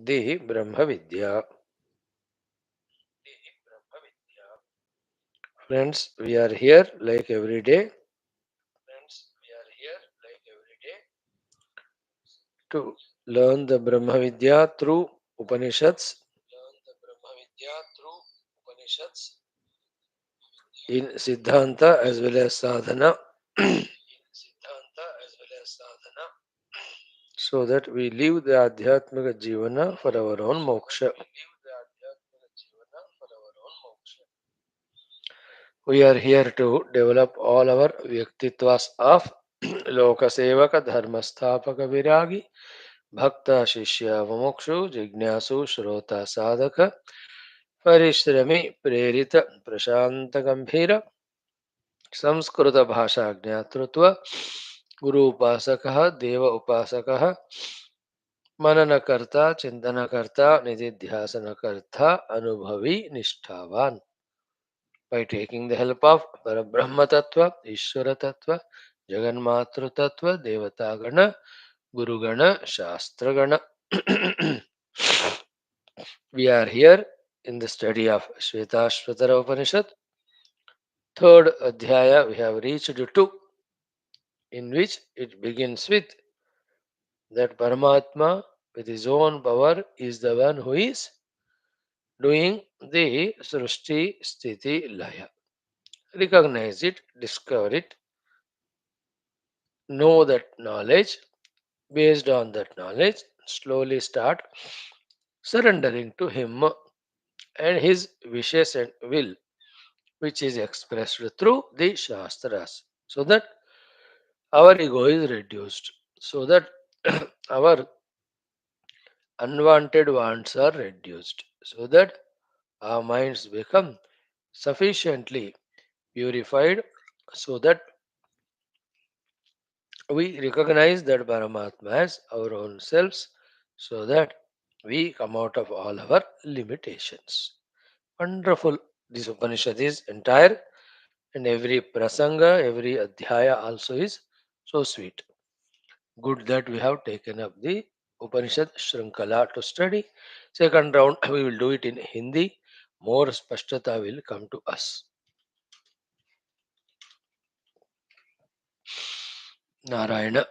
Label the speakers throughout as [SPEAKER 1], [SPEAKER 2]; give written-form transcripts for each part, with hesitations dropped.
[SPEAKER 1] the Brahma Vidya. Friends, we are here like every day to learn the Brahma Vidya through Upanishads in Siddhanta as well as Sadhana so that we live the Adhyatmika Jivana for our own moksha. We are here to develop all our Vyaktitwas of Lokasevaka, Dharmastapaka Viragi, Bhakta Shishya Vamokshu, Jignasu Shrota Sadhaka, Parishrami Prerita Prashanta Gambhira, Sanskrit भाषा ज्ञातृत्व गुरु उपासक देव उपासक मननकर्ता चिंतनकर्ता निधिध्यासनकर्ता अनुभवी निष्ठावान by taking the help of Parabrahma Tattva, Ishwara Tattva, Jaganmatru Tattva, Devata Gana, Guru Gana, Shastra Gana. We are here in the study of Shwethshwathara Upanishad. Third Adhyaya we have reached to, in which it begins with that Paramatma with his own power is the one who is doing the Srushti Sthiti Laya. Recognize it, discover it, know that knowledge. Based on that knowledge, slowly start surrendering to him and his wishes and will, which is expressed through the Shastras, so that our ego is reduced, so that our unwanted wants are reduced, so that our minds become sufficiently purified, so that we recognize that Paramatma as our own selves, so that we come out of all our limitations. Wonderful. This Upanishad is entire, and every prasanga, every adhyaya also is so sweet. Good that we have taken up the Upanishad Shrinkala to study. Second round, we will do it in Hindi. More spashtata will come to us. Narayana.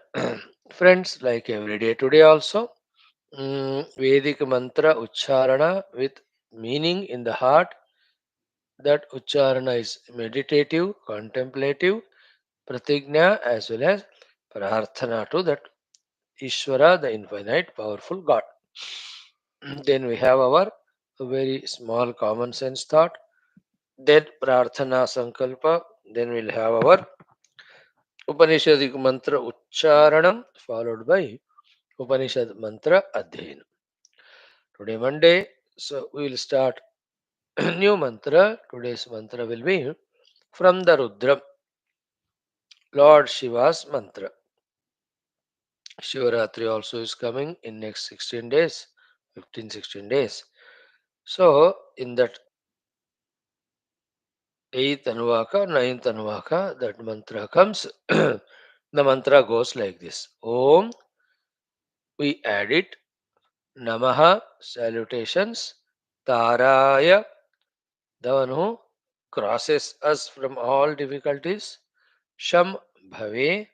[SPEAKER 1] Friends, like every day today also, Vedic mantra Ucharana with meaning in the heart. That Ucharana is meditative, contemplative, pratigna as well as prarthana to that Ishvara, the infinite powerful God. Then we have our very small common sense thought. Then prarthana sankalpa. Then we'll have our Upanishadic mantra Ucharanam followed by Upanishad mantra Adhyayana. Today Monday, so we will start new mantra. Today's mantra will be from the Rudra, Lord Shiva's mantra. Shivaratri also is coming in next 16 days, 15, 16 days. So in that 8th Anuvaka, 9th Anuvaka, that mantra comes. The mantra goes like this. Om, we add it. Namaha, salutations. Taraya, the one who crosses us from all difficulties. Sham Bhave,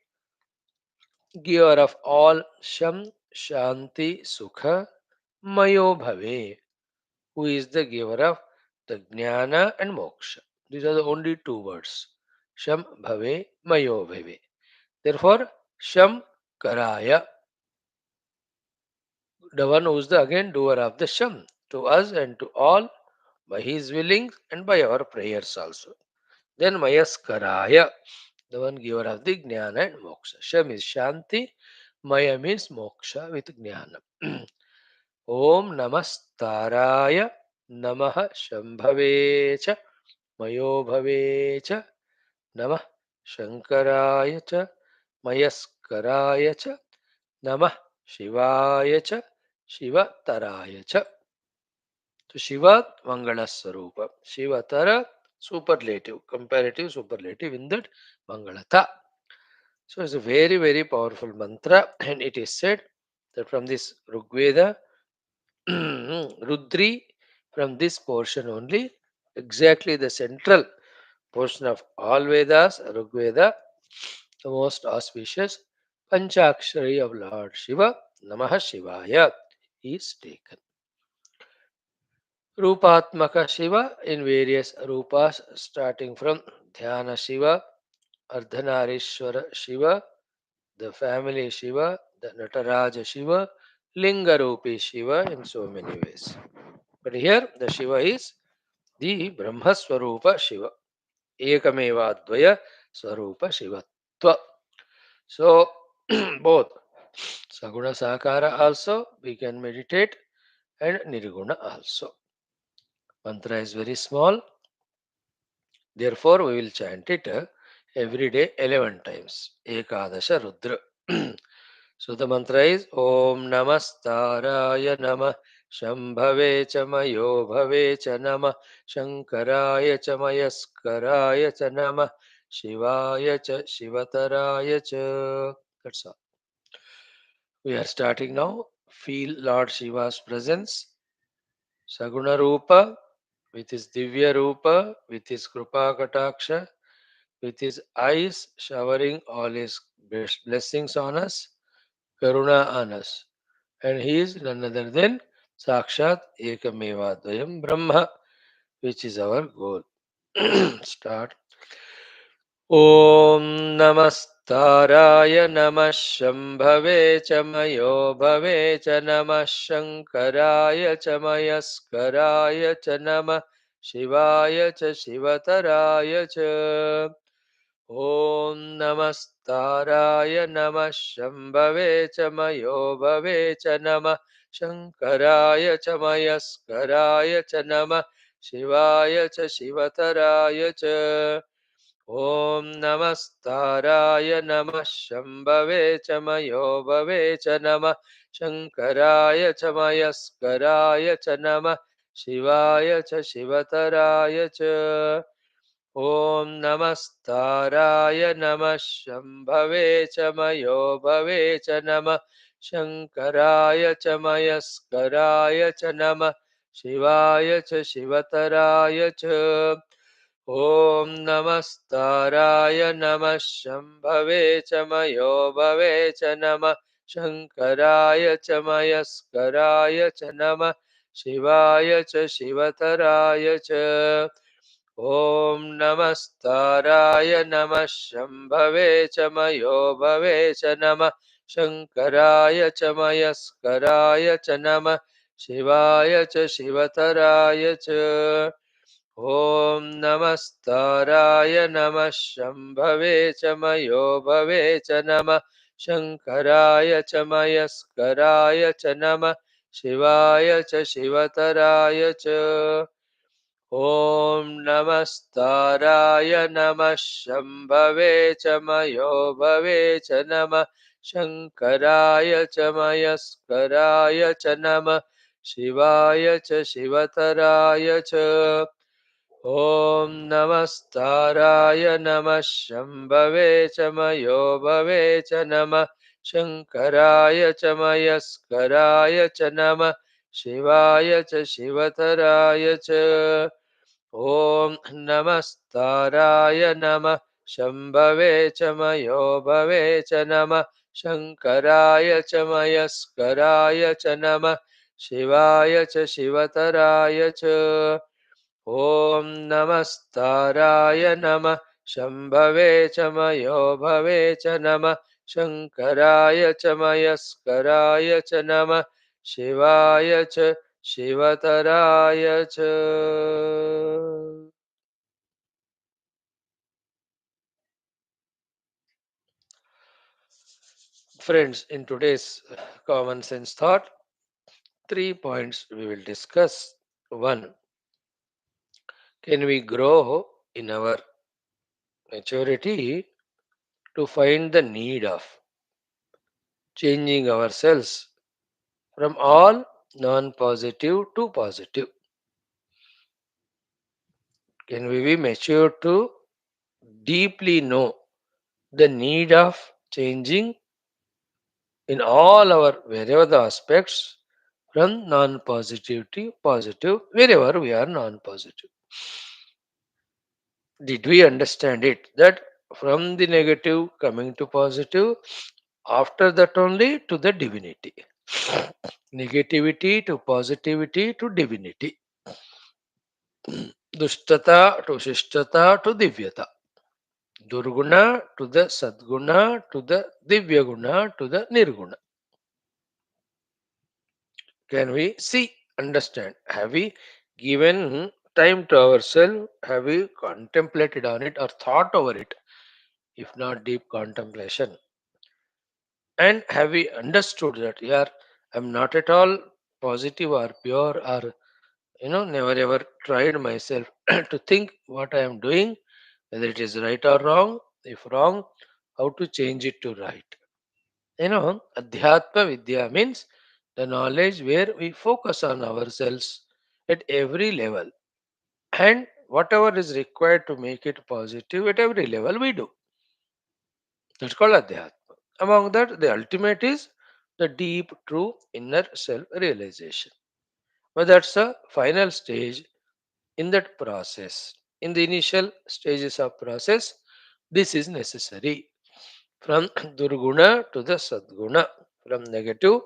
[SPEAKER 1] giver of all Sham, Shanti, Sukha, Mayo Bhave, who is the giver of the Jnana and Moksha. These are the only two words. Sham Bhave, Mayo Bhave. Therefore, Sham Karaya, the one who is the again doer of the Sham, to us and to all, by his willing and by our prayers also. Then Mayaskaraya, the one giver of the Jnana and Moksha. Sham is Shanti, Maya means Moksha with Jnana. Om Namastaraya, Namaha Shambhave cha, Mayo Bhave cha, Namah Shankaraya cha, Mayaskaraya cha, Namah Shivaya cha, Shwethshwathara cha. So Shiva Mangala Sarupa. Shwethshwathara superlative, comparative superlative in that Mangalata. So it's a very, very powerful mantra, and it is said that from this Rigveda, Rudri from this portion only, exactly the central portion of all Vedas, Rigveda, the most auspicious Panchakshari of Lord Shiva, Namaha Shivaya, is taken. Rupatmaka Shiva in various rupas, starting from Dhyana Shiva, Ardhanarishwara Shiva, the family Shiva, the Nataraja Shiva, Lingarupi Shiva, in so many ways. But here the Shiva is the Brahmaswarupa Shiva, Ekameva Dvaya Swarupa Shivatva. So, both Saguna Sakara also we can meditate, and Nirguna also. Mantra is very small, therefore we will chant it every day 11 times. Ekadasha Rudra. So the mantra is Om Namastaraya Namah Shambhave Chamayo Bhave Chanama Shankaraya Chamayaskaraya Chanama Shivaya Cha Shivataraya Cha. That's all. We are starting now. Feel Lord Shiva's presence. Saguna Rupa with his Divya Rupa, with his Krupa Kataksha, with his eyes showering all his blessings on us, Karuna on us. And he is none other than Sakshat Ekameva Dvayam Brahma, which is our goal. Start. ॐ नमस्ताराय नमः शम्भवे च मयो भवे च नमः शङ्कराय च मयस्कराय च नमः शिवाय च शिवतराय च ॐ नमस्ताराय नमः शम्भवे च मयो भवे च नमः शङ्कराय च मयस्कराय च नमः शिवाय च शिवतराय च ॐ नमस्ताराय नमः शम्भवे च मयो भवे च नमः शङ्कराय च मयस्कराय च नमः शिवाय च शिवतराय च ॐ नमस्ताराय नमः शम्भवे च मयो भवे च नमः शङ्कराय च मयस्कराय च नमः शिवाय च शिवतराय च ॐ नमस्ताराय नमः शम्भवे च मयो भवे च नमः शङ्कराय च मयस्कराय च नमः शिवाय च शिवतराय च ॐ नमस्ताराय नमः शम्भवे च मयो भवे च नमः शङ्कराय च मयस्कराय च नमः शिवाय च शिवतराय च ॐ नमस्ताराय नमः शम्भवे च मयो भवे च नमः शङ्कराय च मयस्कराय च नमः शिवाय च शिवतराय च ॐ नमस्ताराय नमः शम्भवे च मयो भवे च नमः शङ्कराय च मयस्कराय च नमः शिवाय च शिवतराय च ॐ नमस्ताराय नमः शम्भवे च मयो भवे च नमः शङ्कराय च मयस्कराय च नमः शिवाय च शिवतराय च ॐ नमस्ताराय नमः शम्भवे च मयो भवे च नमः शङ्कराय च मयस्कराय च नमः शिवाय च शिवतराय च ॐ नमस्ताराय नमः शम्भवे च मयो भवे च नमः शङ्कराय च मयस्कराय च नमः शिवाय च शिवतराय च Friends, in today's common sense thought, 3 points we will discuss. One, can we grow in our maturity to find the need of changing ourselves from all non positive to positive? Can we be mature to deeply know the need of changing in all our wherever the aspects from non-positive to positive wherever we are non-positive. Did we understand it? That from the negative coming to positive, after that only to the divinity. Negativity to positivity to divinity. Dushtata to Shishtata to Divyata. Durguna to the Sadguna to the Divyaguna to the Nirguna. Can we see, understand? Have we given time to ourselves? Have we contemplated on it or thought over it? If not deep contemplation. And have we understood that, yeah, I'm not at all positive or pure or, never ever tried myself to think what I am doing, whether it is right or wrong. If wrong, how to change it to right. Adhyatma Vidya means the knowledge where we focus on ourselves at every level. And whatever is required to make it positive at every level, we do. That's called Adhyatma. Among that, the ultimate is the deep, true inner self realization. But that's the final stage in that process. In the initial stages of process, this is necessary. From Durguna to the Sadguna, from negative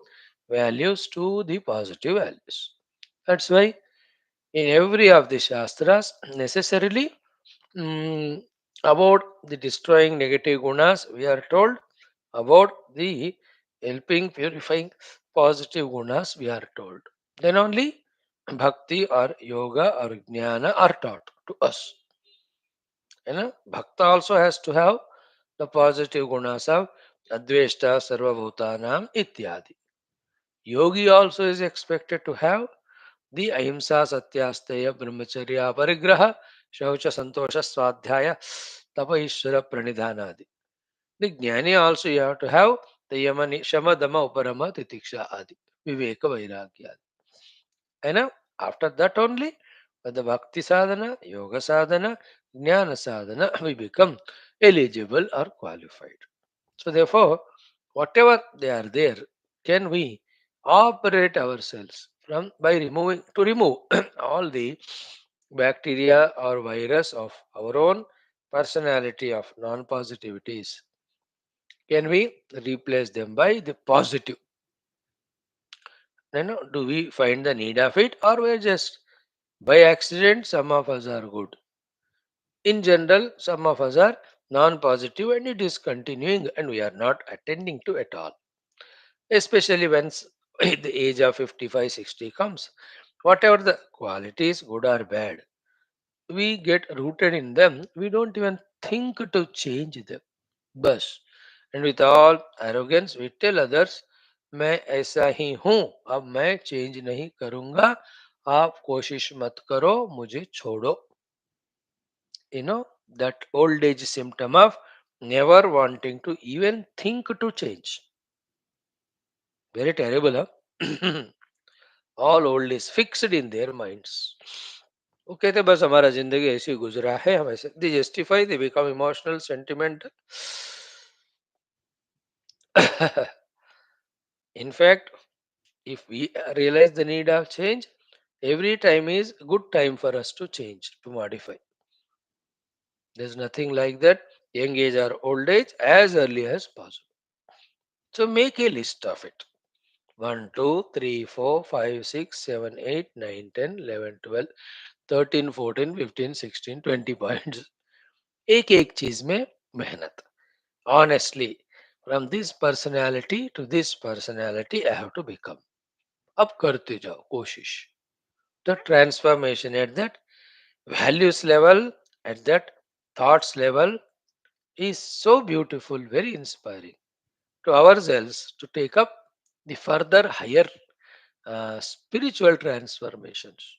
[SPEAKER 1] values to the positive values. That's why in every of the Shastras, necessarily mm, about the destroying negative gunas, we are told about the helping purifying positive gunas, we are told. Then only bhakti or yoga or jnana are taught to us. Bhakta also has to have the positive gunas of adveshta sarvabhutanam ityadi. Yogi also is expected to have the ahimsa satyasteya brahmacharya parigraha shaucha santosha swadhyaya tapa ishvara pranidhanadi. The jnani also you have to have the yamani shama dama uparama titiksha adi viveka vairagya. After that only with the bhakti sadhana, yoga sadhana, jnana sadhana, we become eligible or qualified. So therefore, whatever they are there, can we operate ourselves from by removing to remove all the bacteria or virus of our own personality of non-positivities? Can we replace them by the positive? Do we find the need of it, or we're just by accident? Some of us are good. In general, some of us are non-positive, and it is continuing, and we are not attending to at all. Especially when the age of 55, 60 comes, whatever the qualities, good or bad, we get rooted in them. We don't even think to change them. Bus. And with all arrogance, we tell others, मैं ऐसा ही हूँ, अब मैं change नहीं करूंगा, आप कोशिश मत करो, मुझे छोड़ो. That old age symptom of never wanting to even think to change. Very terrible, huh? All old is fixed in their minds. वो कहते बस हमारा जिंदगी ऐसी गुजरा है, हम ऐसे they justify, they become emotional sentimental. In fact, if we realize the need of change, every time is good time for us to change, to modify. There's nothing like that, young age or old age, as early as possible. So make a list of it. 1, 2, 3, 4, 5, 6, 7, 8, 9, 10, 11, 12, 13, 14, 15, 16, 20 points. एक एक चीज में मेहनत. Honestly, from this personality to this personality I have to become. अब करते जाओ कोशिश. The transformation at that values level, at that thoughts level, is so beautiful, very inspiring to ourselves to take up the further higher spiritual transformations,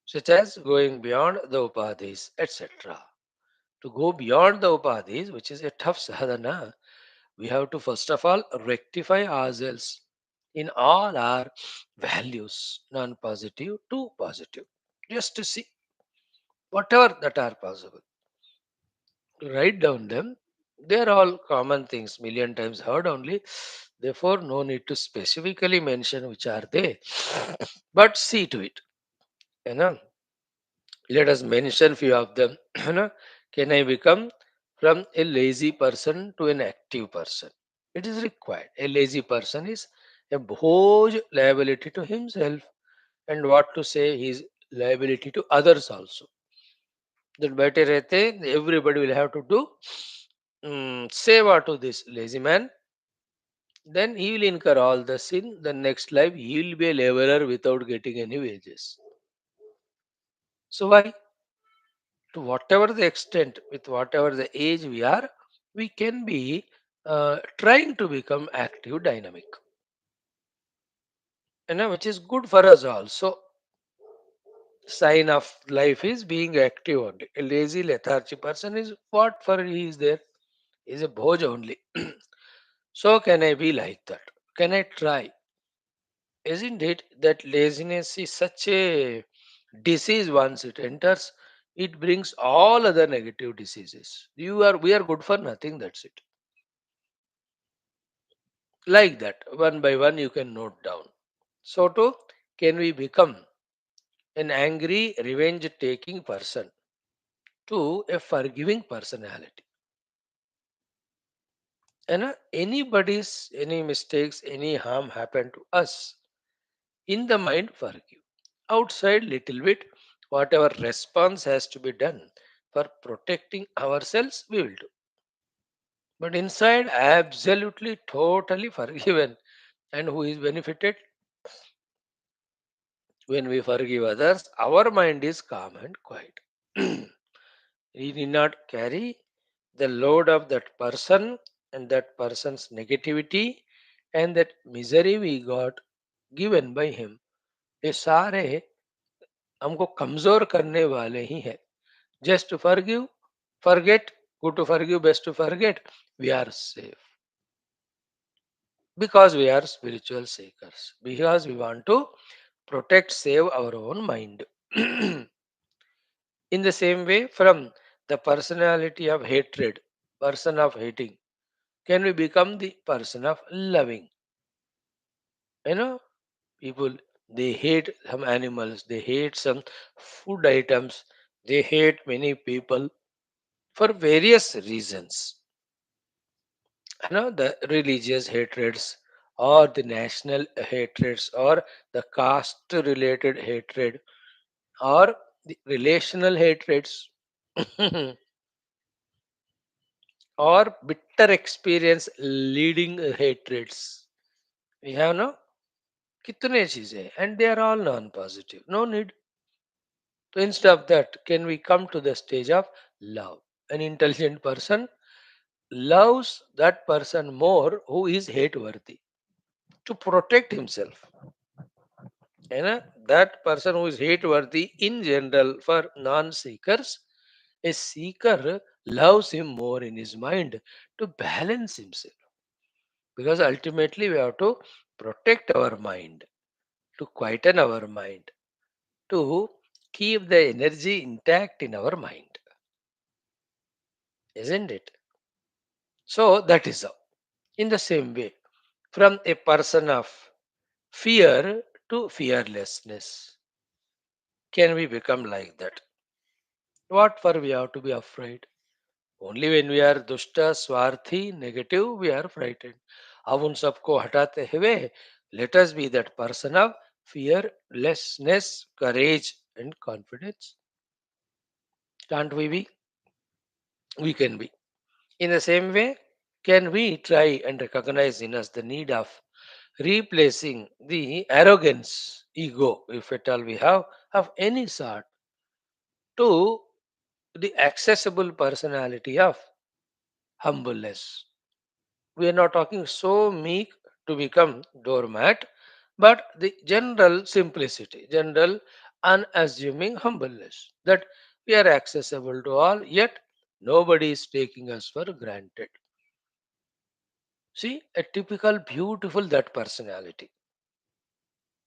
[SPEAKER 1] such as going beyond the upadhis, etc. To go beyond the upadhis, which is a tough sadhana, we have to first of all rectify ourselves in all our values, non positive to positive, just to see whatever that are possible. To write down them. They are all common things, million times heard only. Therefore, no need to specifically mention which are they, but see to it. You know, let us mention few of them. You know, can I become from a lazy person to an active person? It is required. A lazy person is a huge liability to himself, and what to say, his liability to others also. That बैठे रहते everybody will have to do seva to this lazy man, then he will incur all the sin. The next life he will be a laborer without getting any wages. So why? To whatever the extent, with whatever the age we are, we can be trying to become active, dynamic, which is good for us also. Sign of life is being active only. A lazy, lethargic person is what for he is there? He is a bhoj only. So can I be like that? Can I try? Isn't it that laziness is such a disease once it enters? It brings all other negative diseases. We are good for nothing, that's it. Like that, one by one you can note down. So too, can we become an angry, revenge taking person to a forgiving personality? And anybody's, any mistakes, any harm happen to us, in the mind, forgive. Outside, little bit, whatever response has to be done for protecting ourselves, we will do. But inside, absolutely, totally forgiven. And who is benefited? When we forgive others, our mind is calm and quiet. We need not carry the load of that person and that person's negativity and that misery we got given by him. ये सारे हमको कमजोर करने वाले ही है. Just to forgive, forget, good to forgive, best to forget, we are safe because we are spiritual seekers, because we want to protect, save our own mind. In the same way, from the personality of hatred, person of hating, can we become the person of loving? You know, people, they hate some animals, they hate some food items, they hate many people for various reasons. The religious hatreds, or the national hatreds, or the caste related hatred, or the relational hatreds, or bitter experience leading hatreds. We have no kitne cheeze, and they are all non-positive. No need. So instead of that, can we come to the stage of love? An intelligent person loves that person more who is hate worthy to protect himself. That person who is hate worthy in general for non-seekers, a seeker loves him more in his mind to balance himself, because ultimately we have to protect our mind, to quieten our mind, to keep the energy intact in our mind, isn't it? So that is how. In the same way, from a person of fear to fearlessness, can we become like that? What for we have to be afraid? Only when we are dushta, swarthi, negative, we are frightened. अब उन सबको हटाते हुए, let us be that person of fearlessness, courage, and confidence. Can't we be? We can be. In the same way, can we try and recognize in us the need of replacing the arrogance, ego, if at all we have, of any sort, to the accessible personality of humbleness. We are not talking so meek to become doormat, but the general simplicity, general unassuming humbleness, that we are accessible to all, yet nobody is taking us for granted. See, a typical beautiful that personality.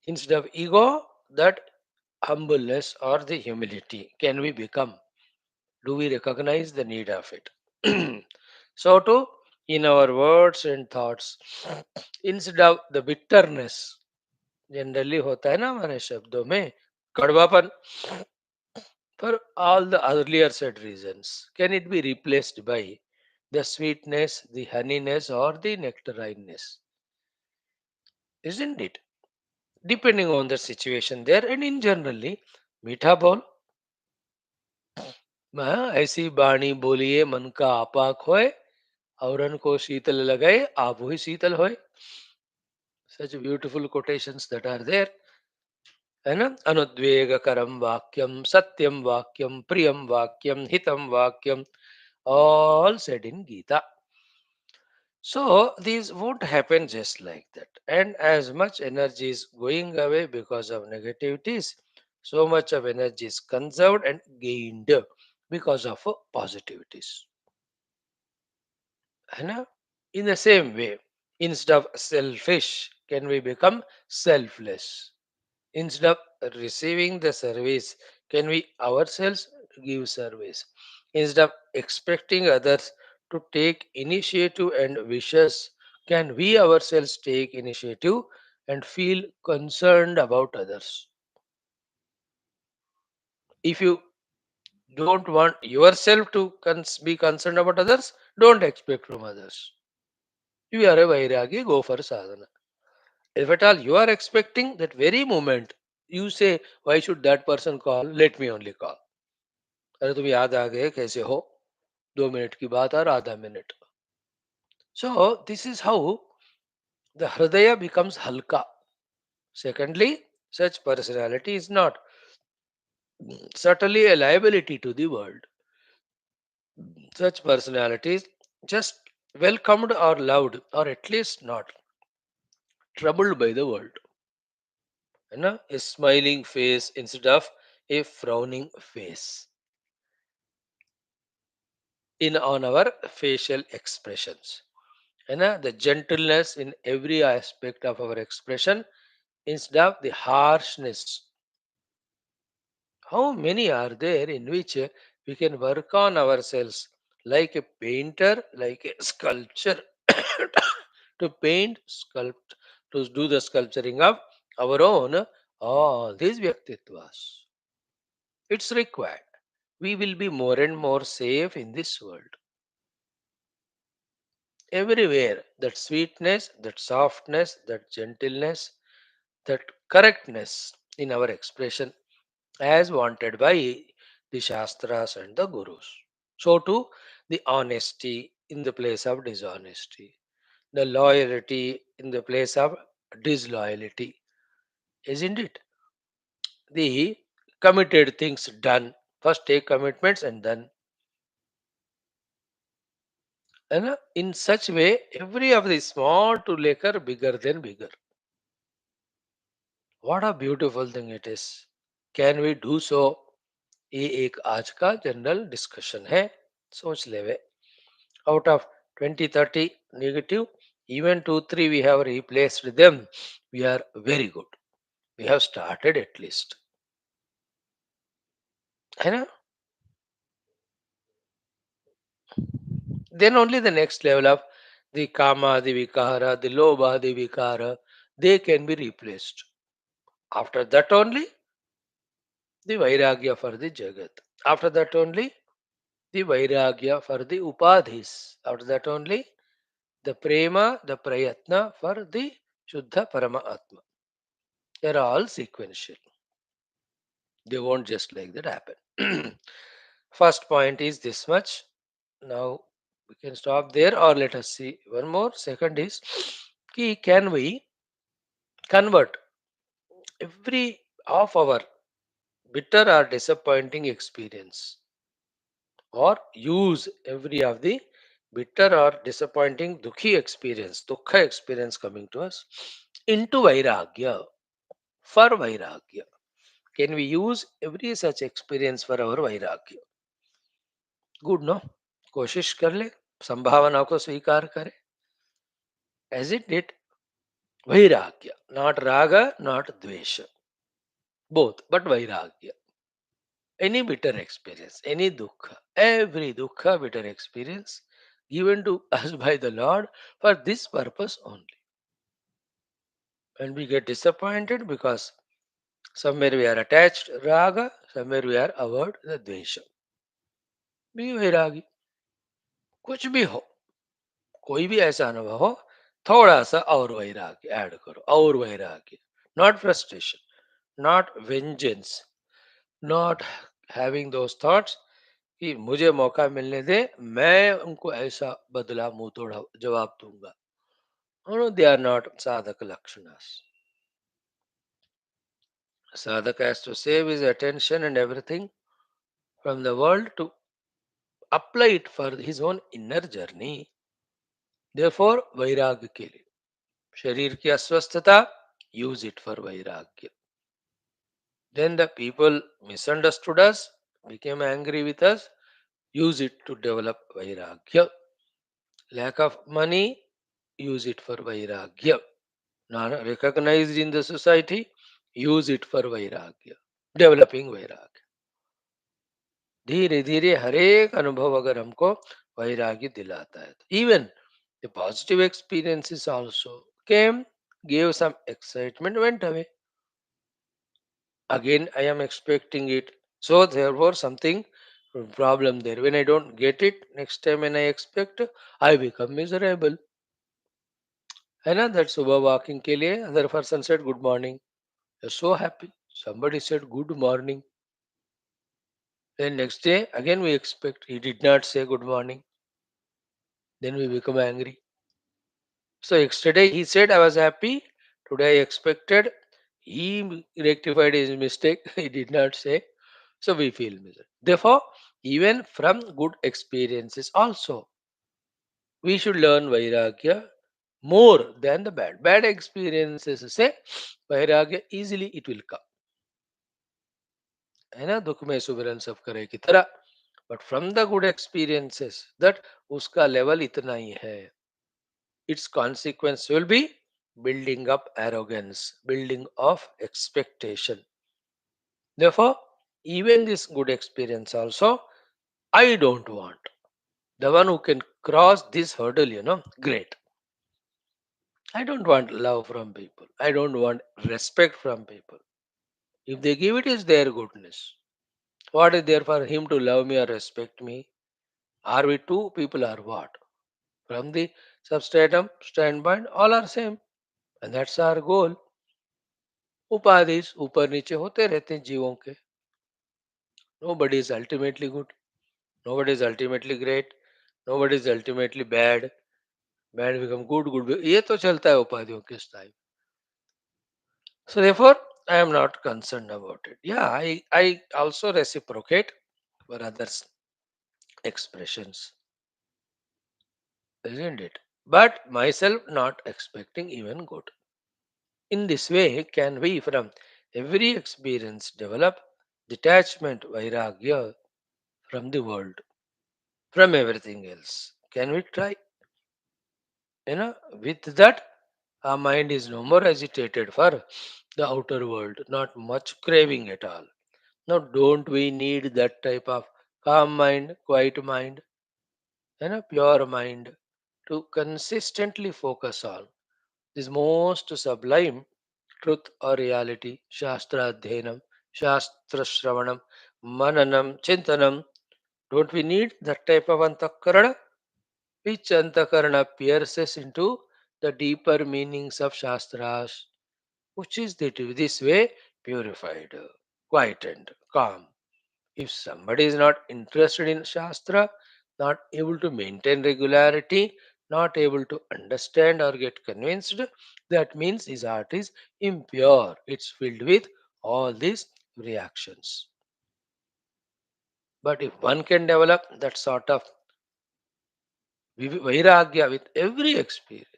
[SPEAKER 1] Instead of ego, that humbleness or the humility can we become? Do we recognize the need of it? So too, in our words and thoughts. Instead of the bitterness, generally होता है ना हमारे शब्दों में कड़वापन, for all the earlier said reasons, can it be replaced by the sweetness, the honeyness, or the nectarineness? Isn't it? Depending on the situation there, and in generally, मीठा बोल, ऐसी बाणी बोलिए मन का आपाक होए, औरन को शीतल लगाए आप ही शीतल होए. Such beautiful quotations that are there. है ना? अनुद्वेगकरम वाक्यम, सत्यम वाक्यम, प्रियम वाक्यम, हितम वाक्यम, all said in Gita. So these won't happen just like that. And as much energy is going away because of negativities, so much of energy is conserved and gained because of positivities. है ना? In the same way, instead of selfish, can we become selfless? Instead of receiving the service, can we ourselves give service? Instead of expecting others to take initiative and wishes, can we ourselves take initiative and feel concerned about others? If you don't want yourself to be concerned about others, don't expect from others. You are a vairagi, go for sadhana. If at all you are expecting that very moment, you say, why should that person call? Let me only call. अरे तुम याद आ गए कैसे हो 2 minute की बात और आधा minute. So this is how the hridaya becomes halka. Secondly, such personality is not certainly a liability to the world. Such personalities just welcomed or loved or at least not troubled by the world. You know, a smiling face instead of a frowning face in on our facial expressions. You know, the gentleness in every aspect of our expression instead of the harshness. How many are there in which we can work on ourselves like a painter, like a sculpture, to paint, sculpt, to do the sculpturing of our own, all these Vyaktitvas. It's required. We will be more and more safe in this world. Everywhere, that sweetness, that softness, that gentleness, that correctness in our expression as wanted by the Shastras and the Gurus. So too, the honesty in the place of dishonesty, the loyalty in the place of disloyalty, isn't it? The committed things done. First take commitments and then, and in such way, every of the small to laker bigger than bigger. What a beautiful thing it is. Can we do so? ये एक आज का general discussion है. सोच लेवे. Out of 20-30 negative, even 2-3 we have replaced them. We are very good. We have started at least. है ना? Then only the next level of the kama, the vikara, the lobha, the vikara, they can be replaced. After that only the vairagya for the jagat. After that only the vairagya for the upadhis. After that only the prema, the prayatna for the Shuddha Parama Atma. They're all sequential. They won't just like that happen. First point is this much. Now we can stop there or let us see one more. Second is, can we convert every of our bitter or disappointing experience or use every of the bitter or disappointing dukkha experience coming to us into vairagya, for vairagya. Can we use every such experience for our vairagya? Good, no? कोशिश कर ले, संभावना को स्वीकार करे. As it did, vairagya, not raga, not dvesha, both, but vairagya. Any bitter experience, any dukkha, every dukkha, bitter experience, given to us by the Lord for this purpose only. And we get disappointed because somewhere we are attached raga, somewhere we are avoid the dvesha. Be vairagi. कुछ भी हो, कोई भी ऐसा अनुभव हो, थोड़ा सा और वैराग्य ऐड करो, और वैराग्य. Not frustration, not vengeance, not having those thoughts कि मुझे मौका मिलने दे, मैं उनको ऐसा बदला मुंह तोड़ जवाब दूंगा. No, they are not sadhaka lakshanas. Sadhaka has to save his attention and everything from the world to apply it for his own inner journey. Therefore, vairagya के लिए शरीर की अस्वस्थता, use it for vairagya. Then the people misunderstood us, became angry with us, use it to develop vairagya. Lack of money, use it for vairagya. Not recognized in the society, use it for vairagya. Developing vairagya. धीरे धीरे हर एक अनुभव अगर हमको वैराग्य दिलाता है, even the positive experiences also came, gave some excitement, went away. Again I am expecting it, so therefore something problem there. When I don't get it, next time when I expect, I become miserable. है ना, that सुबह walking के लिए other person said good morning, so happy. Somebody said good morning. Then next day again we expect he did not say good morning. Then we become angry. So yesterday he said I was happy. Today I expected. He rectified his mistake. He did not say. So we feel miserable. Therefore, even from good experiences also, we should learn vairagya more than the bad. Bad experiences say vairagya easily it will come. है ना, दुख में सुमिरन सब करे की तरह. But from the good experiences, that उसका level इतना ही है. Its consequence will be building up arrogance, building of expectation. Therefore, even this good experience also, I don't want. The one who can cross this hurdle, great. I don't want love from people. I don't want respect from people. If they give it, is their goodness. What is there for him to love me or respect me? Are we two people or what? From the substratum standpoint, all are same. And that's our goal. उपाधिस ऊपर नीचे होते रहते हैं जीवों के. Nobody is ultimately good. Nobody is ultimately great. Nobody is ultimately bad. Bad become good, ये तो चलता है उपाधियों के time. So therefore, I am not concerned about it. Yeah, I also reciprocate for others' expressions, isn't it? But myself not expecting even good. In this way, can we from every experience develop detachment, vairagya from the world, from everything else? Can we try? With that, our mind is no more agitated for the outer world, not much craving at all. Now, don't we need that type of calm mind, quiet mind, and a pure mind to consistently focus on this most sublime truth or reality? Shastra Adhenam, Shastra Shravanam, Mananam, Chintanam. Don't we need that type of antakarana? Which antakarana pierces into the deeper meanings of Shastras, which is this way purified, quietened, calm. If somebody is not interested in Shastra, not able to maintain regularity, not able to understand or get convinced, that means his heart is impure. It's filled with all these reactions. But if one can develop that sort of vairagya with every experience,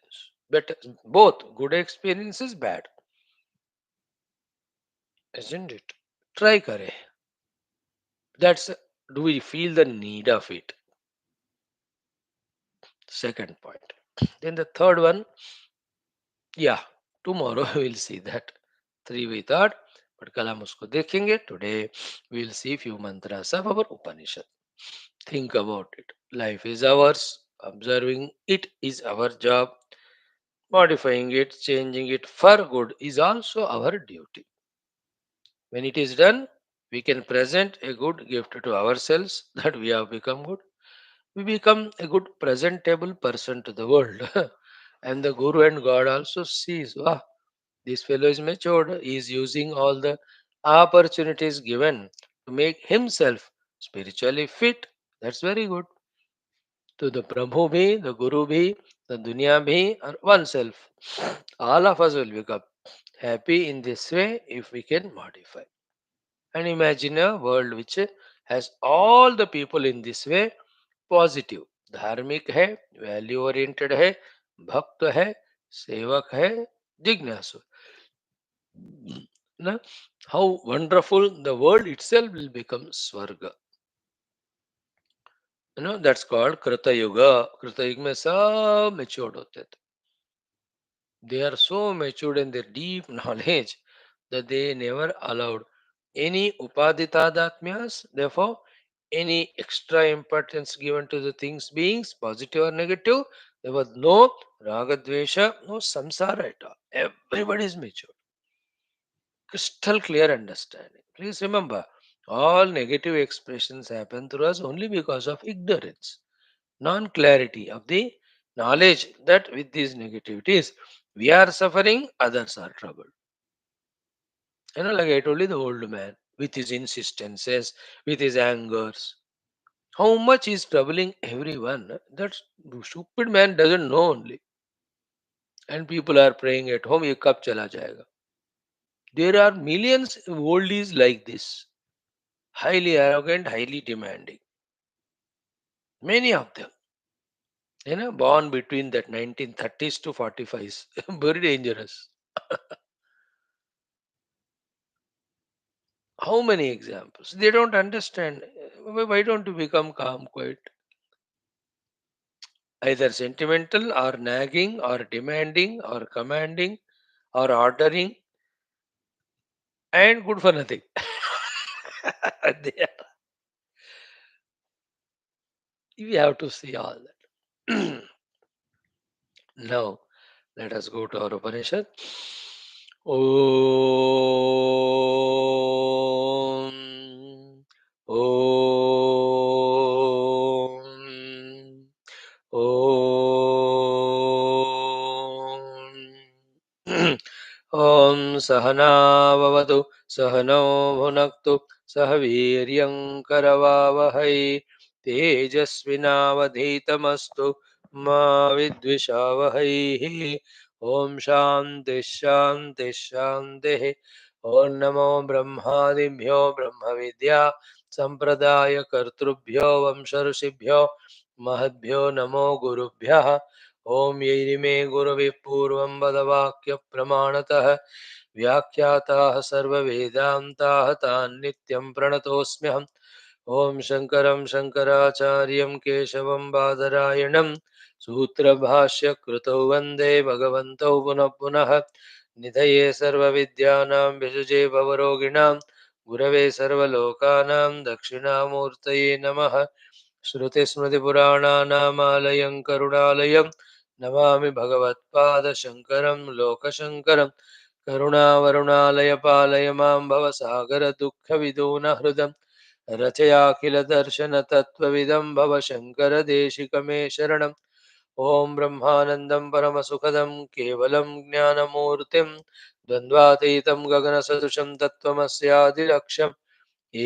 [SPEAKER 1] but both good experiences, bad, isn't it? Try kare. That's do we feel the need of it? Second point. Then the third one, yeah, tomorrow we'll see that. Three we thought, but कल हम उसको देखेंगे. Today we'll see few mantras of our Upanishad. Think about it. Life is ours. Observing it is our job. Modifying it, changing it for good is also our duty. When it is done, we can present a good gift to ourselves that we have become good. We become a good presentable person to the world. And the Guru and God also sees, wow, this fellow is matured. He is using all the opportunities given to make himself spiritually fit. That's very good. To the Prabhu bhi, the Guru bhi, the Dunya bhi, and oneself. All of us will become happy in this way if we can modify. And imagine a world which has all the people in this way positive धार्मिक है value oriented है भक्त है सेवक है जिज्ञासु ना how wonderful the world itself will become स्वर्ग दैट्स कॉल्ड कृतयुग कृतयुग में सब मेच्योर्ड होते थे they are so matured in their deep knowledge that they never allowed any upaditadatmyas. Therefore, any extra importance given to the things beings, positive or negative, there was no ragadvesha, no samsara at all. Everybody is mature. Crystal clear understanding. Please remember, all negative expressions happen through us only because of ignorance, non clarity of the knowledge that with these negativities we are suffering, others are troubled. Like I told you, the old man with his insistences, with his angers, how much is troubling everyone. That stupid man doesn't know only. And people are praying at home, ye kab chala jayega. There are millions of oldies like this, highly arrogant, highly demanding. Many of them, born between that 1930s to 45s, very dangerous. How many examples? They don't understand. Why don't you become calm, quiet? Either sentimental or nagging or demanding or commanding or ordering and good for nothing. They we have to see all that. Now, let us go to our Upanishad. Om. Om. Om. ॐ सहनाववतु सहनौ भुनक्तु सह वीर्यं करवावहै तेजस्विनावधीतमस्तु मा विद्विषावहैः ॐ शान्तिः शान्तिः शान्तिः ॐ नमो ब्रह्मादिभ्यो ब्रह्मविद्या सम्प्रदायकर्तृभ्यो वंश ऋषिभ्यो महद्भ्यो नमो गुरुभ्यः ॐ यैरिमे गुरवे पूर्वं वदवाक्यप्रमाणतः व्याख्याताः सर्ववेदान्ताः तान् नित्यं प्रणतोऽस्म्यहम् ॐ शङ्करं शङ्कराचार्यं केशवं बादरायणं सूत्रभाष्यकृतौ वन्दे भगवन्तौ पुनः पुनः निधये सर्वविद्यानां विषजे भवरोगिणां गुरवे सर्वलोकानां दक्षिणामूर्तये नमः श्रुतिस्मृतिपुराणानामालयं करुणालयं नमामि भगवत्पादशङ्करं लोकशङ्करं करुणावरुणालयपालय मां भवसागरदुःखविदूनहृदं रचयाखिलदर्शनतत्त्वविदं भवशङ्करदेशिकमे शरणम् ॐ ब्रह्मानन्दं परमसुखदं केवलं ज्ञानमूर्तिं द्वन्द्वातीतं गगनसदृशं तत्त्वमस्यादिलक्ष्यम्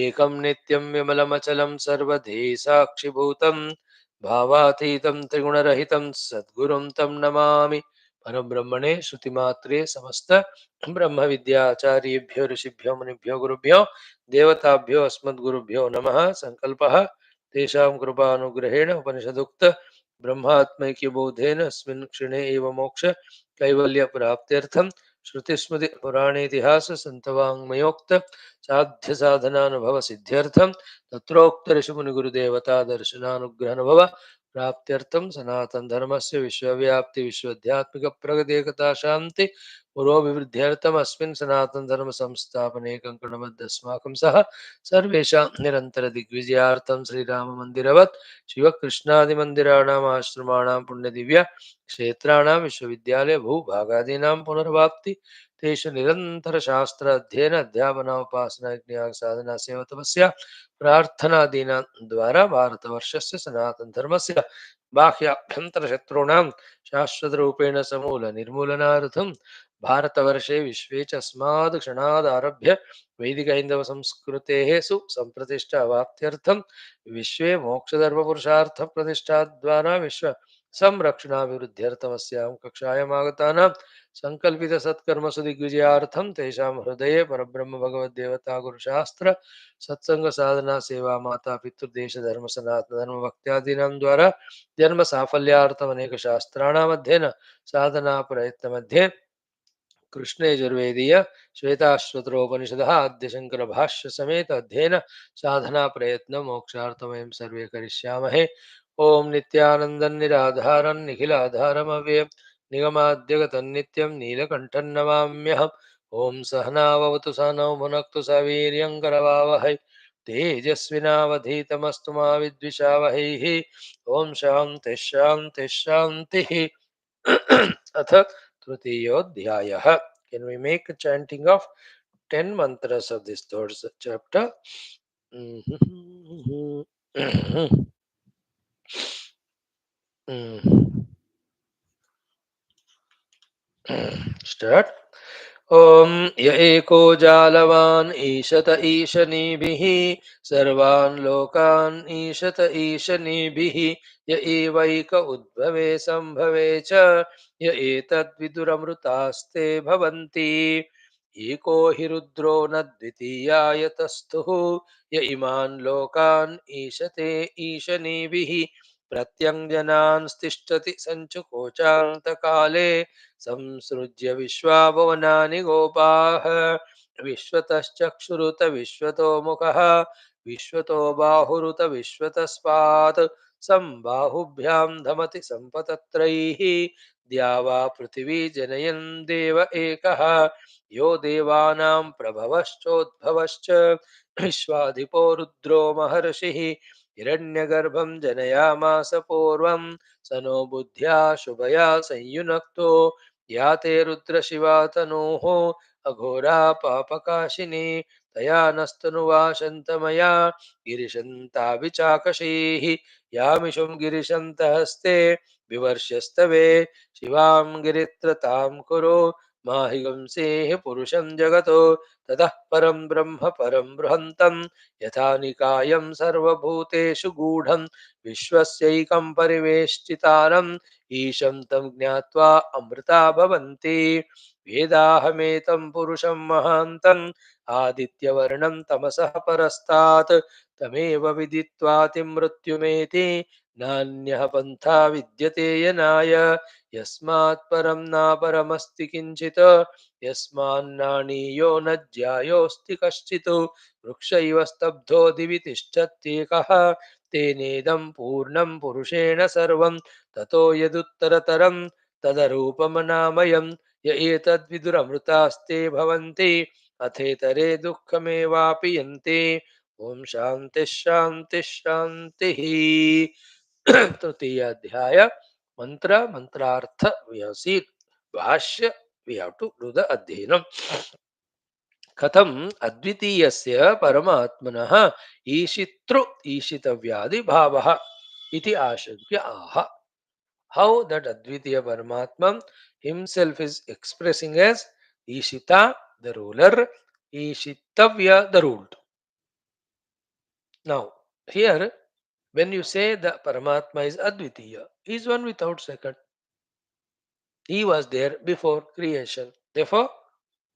[SPEAKER 1] एकं नित्यं विमलमचलं सर्वधि साक्षिभूतं भावातीतं त्रिगुणरहितं सद्गुरुं तं नमामि परब्रह्मणे श्रुतिमात्रे समस्त ब्रह्मविद्याचार्येभ्यो ऋषिभ्यो मुनिभ्यो गुरुभ्यो देवताभ्यो अस्मद्गुरुभ्यो नमः संकल्पः तेषां कृपानुग्रहेण उपनिषदुक्त ब्रह्मात्मैक्यबोधेन अस्मिन् क्षणे एव मोक्ष कैवल्यप्राप्त्यर्थं श्रुतिस्मृतिपुराणेतिहास सन्तवाङ्मयोक्त साध्य साधनानुभव सिद्ध्यर्थं तत्रोक्त ऋषिमुनिगुरुदेवता दर्शनानुग्रहनुभव प्राप्त्यर्थं सनातनधर्मस्य विश्वव्याप्ति विश्वध्यात्मिकप्रगति शान्ति पुरोभिवृद्ध्यर्थम् अस्मिन् सनातनधर्मसंस्थापने कङ्कणबद्धस्माकं सह सर्वेषां निरन्तरदिग्विजयार्थं श्रीराममन्दिरवत् शिवकृष्णादिमन्दिराणाम् आश्रमाणां पुण्यदिव्य क्षेत्राणां विश्वविद्यालय भूभागादीनां पुनर्वाप्ति तेषु निरन्तरशास्त्र अध्ययन अध्यापनोपासना यज्ञ साधना सेवा तपस्या प्रार्थनादीनां द्वारा भारतवर्षस्य सनातनधर्मस्य बाह्याभ्यन्तरशत्रूणां शाश्वतरूपेण समूलनिर्मूलनार्थं भारतवर्षे विश्वे च अस्माद् क्षणादारभ्य वैदिकहैन्दवसंस्कृतेः सुसम्प्रतिष्ठा अवाप्त्यर्थं विश्वे मोक्षधर्मपुरुषार्थप्रतिष्ठाद्वारा विश्व संरक्षणाभिवृद्ध्यर्थमस्यां कक्षायामागतानां सङ्कल्पितसत्कर्मसु दिग्विजयार्थं तेषां हृदये परब्रह्म भगवद्देवता गुरुशास्त्र सत्संग साधना सेवा माता पितृदेश धर्म सनातन धर्म भक्त्यादीनां द्वारा जन्म साफल्यार्थम अनेक शास्त्राणाम अध्ययन साधना प्रयत्न मध्ये कृष्ण यजुर्वेदीय श्वेताश्वतरोपनिषद आद्य शंकर भाष्य समेत अध्ययन साधना प्रयत्न मोक्षार्थम वयं सर्वे करिष्यामहे। ओम नित्यानंदं निराधारं निखिलाधारमव्ययं निगमाद्यगतं नित्यं नीलकण्ठं नमाम्यहम्। ओम सहनाववतु सहनौ भुनक्तु सह वीर्यं करवावहै तेजस्विनावधीतमस्तु मा विद्विषावहैः। ओम शान्तिः शान्तिः शान्तिः। अथ तृतीयोऽध्यायः। Can we make a chanting of 10 mantras of this third chapter? Start. ॐ य एको जालवान् ईशत ईशनीभिः सर्वान् लोकान् ईशत ईशनीभिः य एवैक उद्भवे सम्भवे च य एतद्विदुरमृतास्ते भवन्ति एको हि रुद्रो न द्वितीयाय तस्थुः य इमान् लोकान् ईशते ईशनीभिः प्रत्यङ्जनान् तिष्ठति सञ्चुकोचान्तकाले संसृज्य विश्वा भुवनानि गोपाः विश्वतश्चक्षुरुत विश्वतो मुखः विश्वतो बाहुरुत विश्वतस्पात् सम्बाहुभ्यां धमति सम्पतत्रैः द्यावा पृथिवी जनयन् देव एकः यो देवानां प्रभवश्चोद्भवश्च विश्वाधिपो रुद्रो महर्षिः हिरण्यगर्भं जनयामास पूर्वं स नो बुद्ध्या शुभया संयुनक्तो या ते रुद्रशिवा तनोः अघोरा पापकाशिनी तया नस्तनुवा शन्तमया गिरिशन्ताभिचाकशीः यामिषुं गिरिशन्तहस्ते विवर्ष्यस्तवे शिवां गिरित्रतां कुरु माहि वंसेः पुरुषं जगतो ततः परं ब्रह्म परं बृहन्तं यथा निकायं सर्वभूतेषु गूढं विश्वस्यैकं परिवेष्टितारम् ईशं तं ज्ञात्वा अमृता भवन्ति वेदाहमेतं पुरुषं महान्तम् आदित्यवर्णं तमसः परस्तात् तमेव विदित्वाति मृत्युमेति नान्यः पन्था विद्यते यनाय यस्मात् परं नापरमस्ति किञ्चित् यस्मान्नानीयो न ज्यायोऽस्ति कश्चित् वृक्ष इव स्तब्धो दिवि तिष्ठत्येकः तेनेदं पूर्णं पुरुषेण सर्वं ततो यदुत्तरतरं तदरूपमनामयं य एतद्विदुरमृतास्ते भवन्ति अथेतरे दुःखमेवापि यन्ति। ओम शांति शांति शांति। तृतीय अध्याय मंत्र मंत्रार्थ व्यवसीत भाष्य we have to do the अध्ययनम। कथम अद्वितीयस्य परमात्मनः ईशितृ ईशितव्यादि भावः इति आशंक्य आह। How that Advitiya Paramatman himself is expressing as Ishita, the ruler, Ishitavya, the ruled. Now, here, when you say the Paramatma is Advitiya, he is one without second. He was there before creation. Therefore,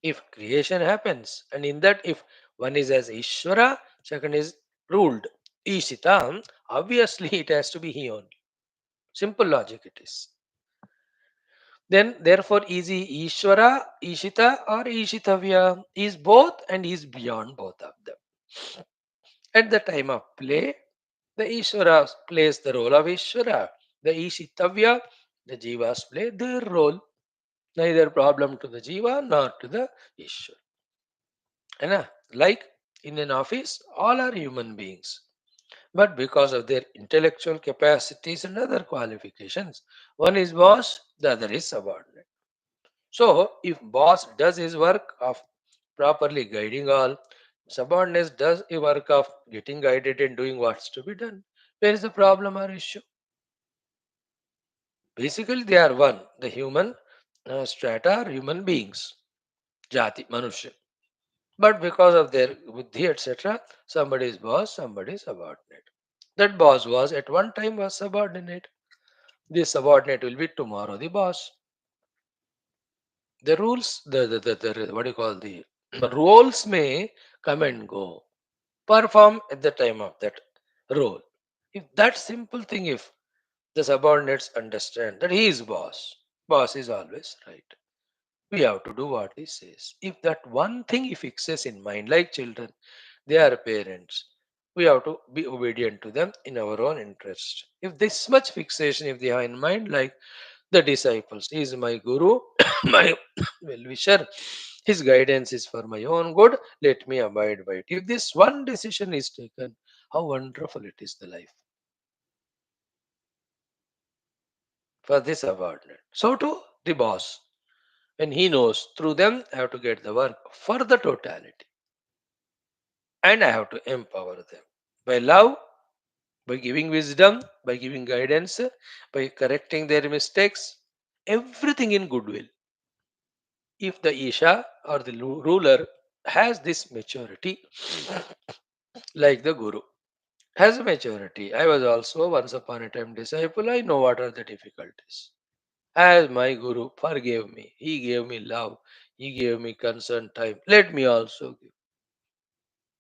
[SPEAKER 1] if creation happens, and in that, if one is as Ishvara, second is ruled, Ishita, obviously it has to be he only. Simple logic it is. Then, therefore, is he Ishvara, Ishita, or Ishitavya? He is both and he is beyond both of them. At the time of play, The Ishvara plays the role of Ishvara. The Ishitavya, the Jivas play their role. Neither problem to the Jiva nor to the Ishvara. And, like in an office, all are human beings. But because of their intellectual capacities and other qualifications, one is boss, the other is subordinate. So, if boss does his work of properly guiding all, subordinate does a work of getting guided and doing what's to be done. Where is the problem or issue? Basically, they are one. The human strata are human beings, jati, manushya. But because of their buddhi, etc., somebody is boss, somebody is subordinate. That boss was at one time was subordinate. The subordinate will be tomorrow the boss. The rules, the what do you call the roles may come and go. Perform at the time of that role. If that simple thing, if the subordinates understand that he is boss is always right. We have to do what he says. If that one thing he fixes in mind, like children, they are parents. We have to be obedient to them in our own interest. If this much fixation, if they have in mind, like the disciples, he is my guru, my well wisher, his guidance is for my own good, let me abide by it. If this one decision is taken, how wonderful it is the life for this subordinate. So too the boss, when he knows through them, I have to get the work for the totality. And I have to empower them by love, by giving wisdom, by giving guidance, by correcting their mistakes, everything in goodwill. If the Isha or the ruler has this maturity, like the Guru has a maturity. I was also once upon a time disciple. I know what are the difficulties. As my Guru forgave me, he gave me love, he gave me concern time. Let me also give.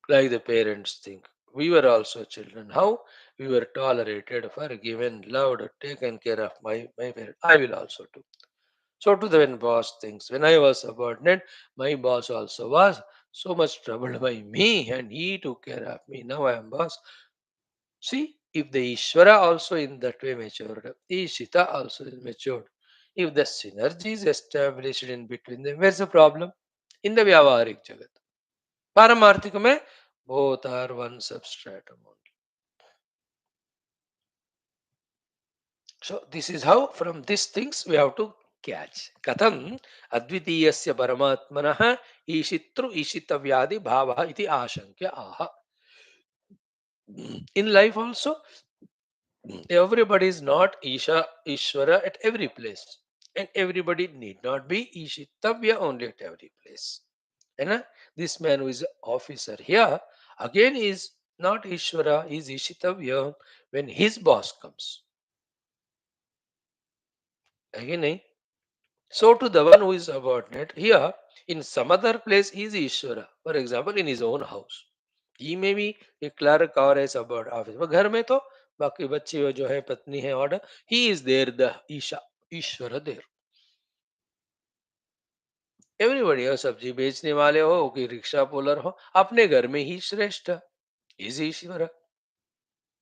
[SPEAKER 1] Like the parents think. We were also children. How? We were tolerated, forgiven, loved, taken care of my parents. I will also do. So to the when boss thinks. When I was subordinate, my boss also was so much troubled by me and he took care of me. Now I am boss. See, if the Ishvara also in that way matured, Ishita also is matured. If the synergy is established in between them, where's the problem? In the Vyavaharik Jagat. Paramarthika mein, both are one substratum only. So this is how from these things we have to catch. Katham advitiyasya paramatmanah ishitru ishitavyadi bhavaha iti ashankya aha. In life also, everybody is not Isha Ishvara at every place. And everybody need not be Ishitavya only at every place. And this man who is officer here again is not Ishvara, is Ishitavya when his boss comes. Again, so to the one who is subordinate here, in some other place he is Ishvara. For example, in his own house. He may be a clerk or a subord office. but घर में तो बाकी बच्चे जो है पत्नी है order, he is there the Isha Ishwar there. Everybody हो सब्जी बेचने वाले हो कि रिक्शा पुलर हो अपने घर में ही श्रेष्ठ is Ishwar.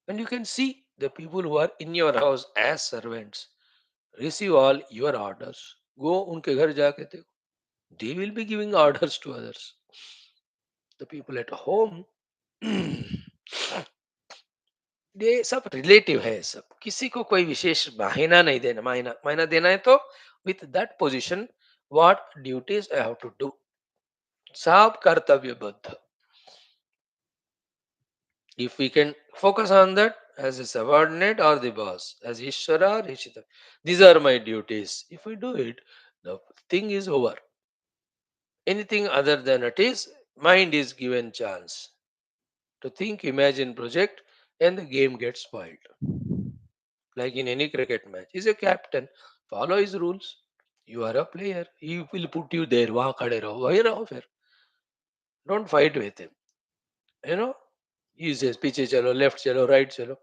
[SPEAKER 1] And you can see the people who are in your house as servants receive all your orders. Go उनके घर जाके देखो. They will be giving orders to others. The people at home ये सब relative है सब किसी को कोई विशेष मायना नहीं देना मायना मायना देना है तो with that position what duties I have to do सब कर्तव्यबद्ध if we can focus on that as a subordinate or the boss as Ishvara or Ishita, these are my duties. If we do it, the thing is over. Anything other than it is mind is given chance to think, imagine, project, and the game gets spoiled. Like in any cricket match, he's a captain. Follow his rules. You are a player. He will put you there. वहाँ खड़े रहो वहीं रहो फिर. Don't fight with him. You know. He says पीछे चलो, left चलो, right चलो.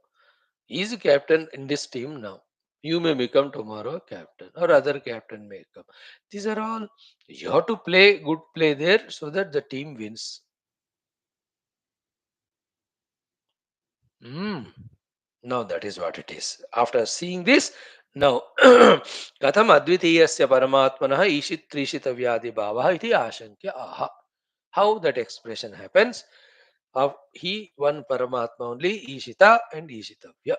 [SPEAKER 1] He is a captain in this team now. You may become tomorrow a captain or other captain may come. These are all you have to play good play there so that the team wins. Hmm. Now that is what it is. After seeing this, now katham advitiyasya paramatmanah ishit trishita vyadi bhavah iti ashankya aha. How that expression happens of he one paramatma only, ishita and ishitavya.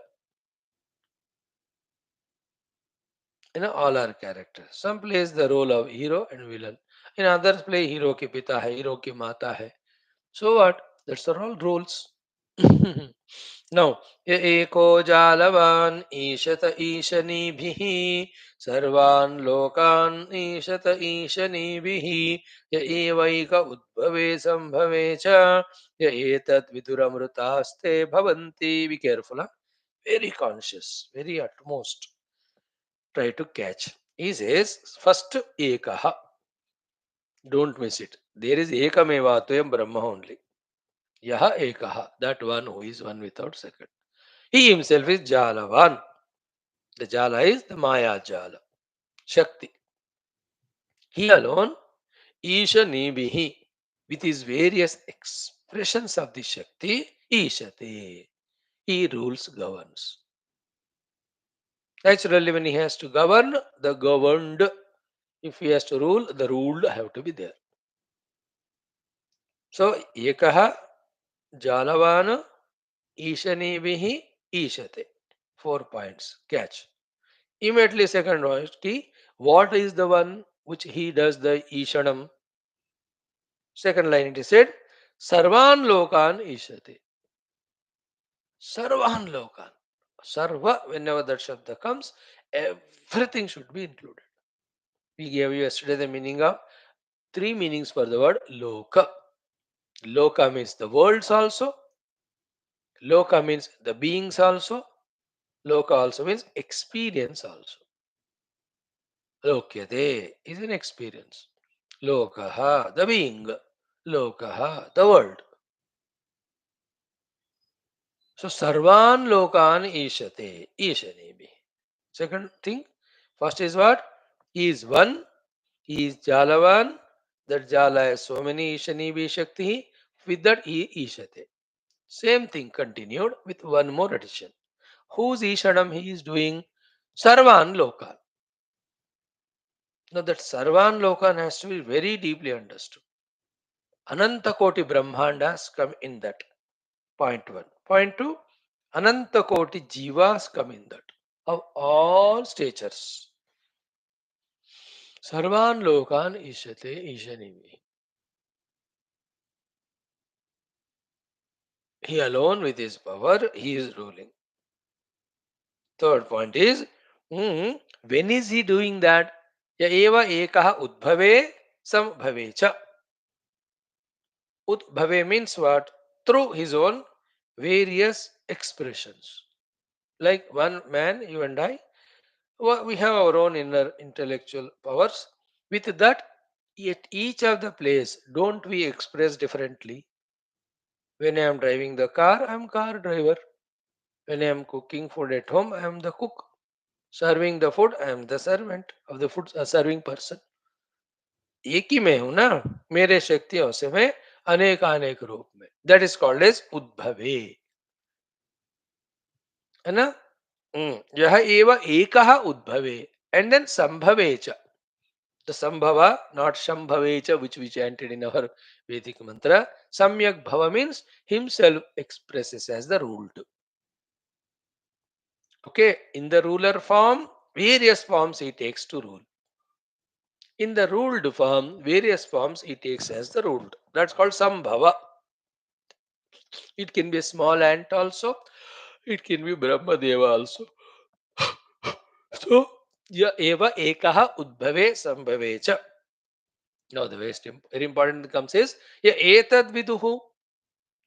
[SPEAKER 1] All are characters. Some plays the role of hero and villain. In others play hero ki pita hai, hero ki mata hai. So what? That's are all roles. Now, य एको जालवान् ईशत ईशनीभिः सर्वान् लोकान् ईशत ईशनीभिः य एवैक उद्भवे सम्भवे च य एतद् विदुरमृतास्ते भवन्ति. Be careful, huh? Very conscious, very utmost. Try to catch. He says, first ekaha. Don't miss it. There is ekameva tuyam Brahma only. Yaha ekaha. That one who is one without second. He himself is Jalavan. The Jala is the Maya Jala. Shakti. He alone, Isha Nibihi, with his various expressions of the Shakti, Ishate. He rules, governs. Naturally, when he has to govern, the governed. If he has to rule, the ruled have to be there. So, Ekaha, Jalavana, Ishanibihi, Ishate. 4 points. Catch. Immediately second one, what is the one which he does the Ishanam? Second line it is said, Sarvan Lokan Ishate. Sarvan Lokan. Sarva, whenever that Shabda comes, everything should be included. We gave you yesterday the meaning of three meanings for the word Loka. Loka means the worlds also. Loka means the beings also. Loka also means experience also. Lokyate is an experience. Lokaha, the being. Lokaha, the world. So, Sarvan Lokan Ishate, Ishanebi. Second thing, first is what? He is one, he is Jalavan, that Jala has so many Ishanibi Shakti, with that he Ishate. Same thing continued with one more addition. Whose Ishanam he is doing? Sarvan Lokan. Now that Sarvan Lokan has to be very deeply understood. Ananta Koti Brahmandas come in that. Point one. Point two, Ananta Koti Jivas come in that. Of all statures. Sarvan Lokan Ishate Ishanimi. He alone with his power, he is ruling. Third point is, when is he doing that? Ya eva ekaha udbhave sambhave cha. Udbhave means what? Through his own various expressions. Like one man, you and I, we have our own inner intellectual powers. With that, at each of the place, don't we express differently? When I am driving the car, I am car driver. When I am cooking food at home, I am the cook. Serving the food, I am the servant of the food serving person. एक ही मैं हूं ना, मेरे शक्तियों से मैं अनेक अनेक रूप में. That is called as उद्भवे, है ना? यह एव एकः उद्भवे and then संभवे च. The Sambhava, not Shambhavecha, which we chanted in our Vedic mantra. Samyak Bhava means himself expresses as the ruled. Okay, in the ruler form, various forms he takes to rule. In the ruled form, various forms he takes as the ruled. That's called Sambhava. It can be a small ant also. It can be Brahma Deva also. So, ya eva ekaha udbhave sambhave cha. Now, the very important comes is, ya etad viduhu.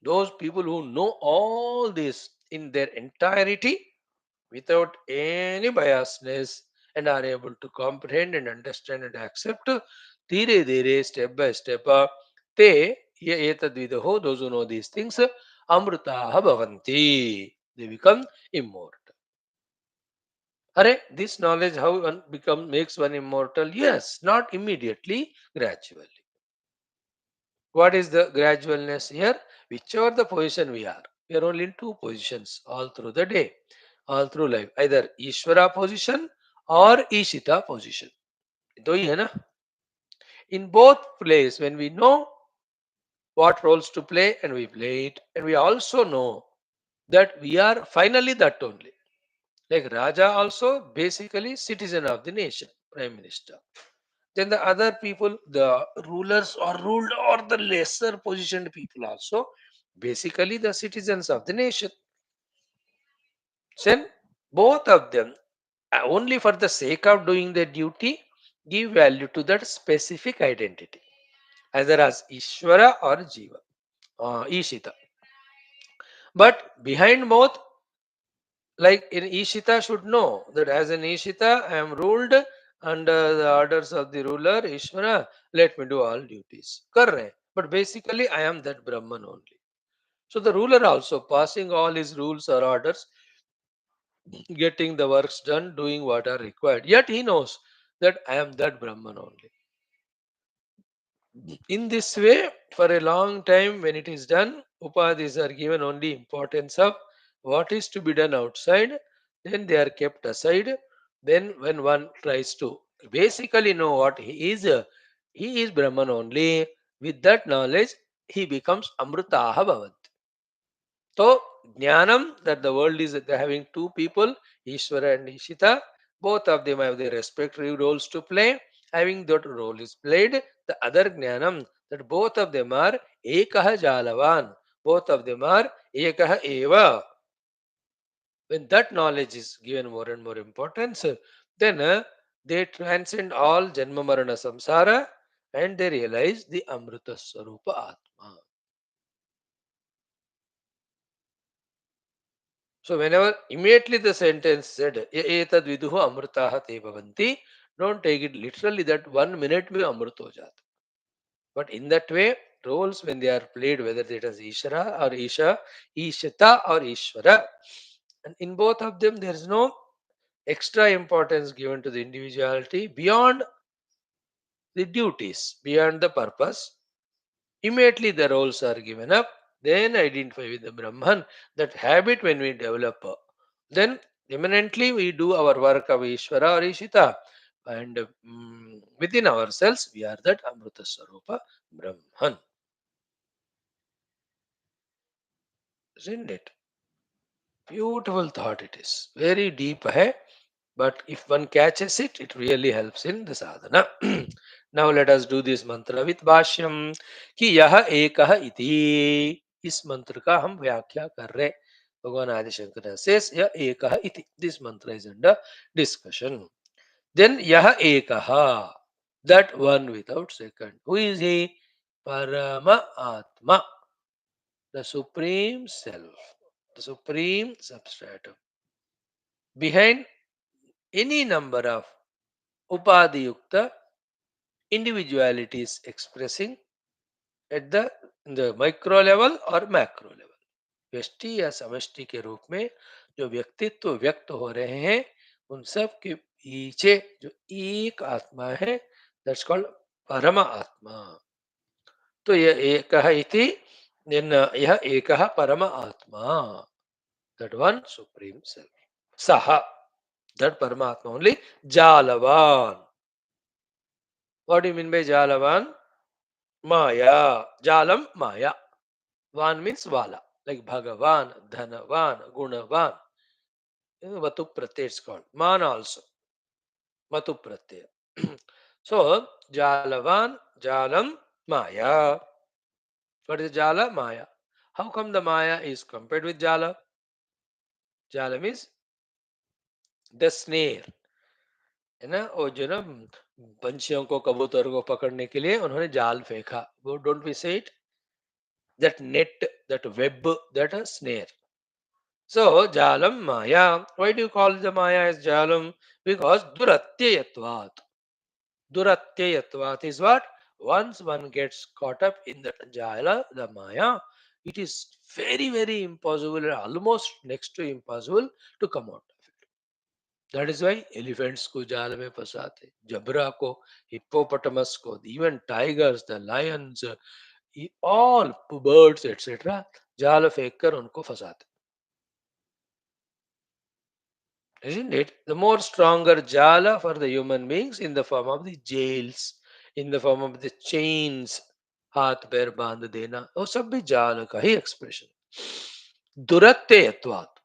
[SPEAKER 1] Those people who know all this in their entirety without any biasness and are able to comprehend and understand and accept dhire dhire, step by step, te ye etadvidaho, those who know these things, amrutaha bhavanti, they become immortal. Are this knowledge how one become makes one immortal? Yes, not immediately, gradually. What is the gradualness here? Whichever the position we are, We are only in two positions all through the day, all through life. Either Ishvara position or Ishita position. दो ही है ना. In both plays, when we know what roles to play and we play it, and we also know that we are finally that only. Like Raja also basically citizen of the nation, Prime Minister. Then the other people, the rulers or ruled or the lesser positioned people also, basically the citizens of the nation. Then both of them, only for the sake of doing their duty, give value to that specific identity, either as Ishvara or Jiva, Ishita. But behind both, like in Ishita should know that as an Ishita, I am ruled under the orders of the ruler, Ishvara, let me do all duties. Correct. But basically, I am that Brahman only. So the ruler also passing all his rules or orders, getting the works done, doing what are required. Yet he knows that I am that Brahman only. In this way, for a long time, when it is done, upadhis are given only importance of what is to be done outside, then they are kept aside. Then, when one tries to basically know what he is Brahman only. With that knowledge, he becomes Amrutaha Bhavat. So, Jnanam, that the world is having two people, Ishvara and Ishita, both of them have their respective roles to play. Having that role is played, the other Jnanam, that both of them are Ekaha Jalavan, both of them are Ekaha Eva. When that knowledge is given more and more importance, then they transcend all Janma Marana Samsara and they realize the Amrita Swarupa Atma. So whenever immediately the sentence said etad viduhu amritaha te bhavanti, don't take it literally that 1 minute mein amrit ho jata. But in that way, roles when they are played, whether it is Ishara or Isha, Ishita or Ishvara, and in both of them there is no extra importance given to the individuality beyond the duties, beyond the purpose. Immediately the roles are given up, then identify with the Brahman. That habit when we develop, then imminently we do our work of Ishvara or Ishita, and within ourselves we are that Amrita Sarupa Brahman. Isn't it? Beautiful thought it is. Very deep, hai? But if one catches it, it really helps in the sadhana. Now let us do this mantra with Bhashyam. कि यह एकः इति. इस मंत्र का हम व्याख्या कर रहे. भगवान आदि शंकर says यह एकः इति. This mantra is under discussion. Then यह एकः, that one without second. Who is he? Parama Atma, the supreme self, the supreme substratum. Behind any number of upadhiyukta individualities expressing at the micro level or macro level, व्यष्टि या समष्टि के रूप में जो व्यक्तित्व व्यक्त हो रहे हैं, उन सब के पीछे जो एक आत्मा है, दैट्स कॉल्ड परम आत्मा. तो यह एकः इति, यह एकः परम आत्मा, that one supreme self. Saha, that Paramatma only, Jalavan. What do you mean by Jalavan? Maya. Jalam, Maya. Van means Vala. Like Bhagavan, Dhanavan, Gunavan. Vatu Pratyay is called. Man also. Vatu Pratyay. So, Jalavan, Jalam, Maya. What is Jala? Maya. How come the Maya is compared with Jala? Jala means the snare. है ना, और जो ना पंछियों को, कबूतर को पकड़ने के लिए उन्होंने जाल फेंका, वो डोंट वी से it, that net, that web, that a snare. So jalam maya. Why do you call the maya as jalam? Because duratyayatvat. Duratyayatvat is what? Once one gets caught up in the jala, the maya, it is very very impossible, almost next to impossible to come out. That is why elephants को जाल में फंसाते, जबरा को, hippopotamus को, even tigers, the lions, all birds, etc. जाल फेंक कर उनको फंसाते, isn't it? The more stronger jala for the human beings in the form of the jails, in the form of the chains, हाथ पैर बांध देना, वो सब भी जाल का ही एक्सप्रेशन। दुरत्ययत्वात्,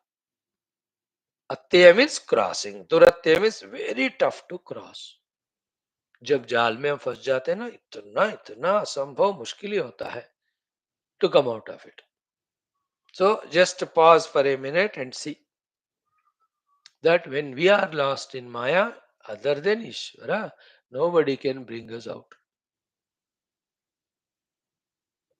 [SPEAKER 1] अत्यय मीन्स क्रॉसिंग, दुरत्यय means very tough to cross. जब जाल में हम फंस जाते हैं ना, इतना इतना असंभव मुश्किल ही होता है to come out of it. So just pause for a minute and see that when we are lost in Maya, other than Ishvara, nobody can bring us out.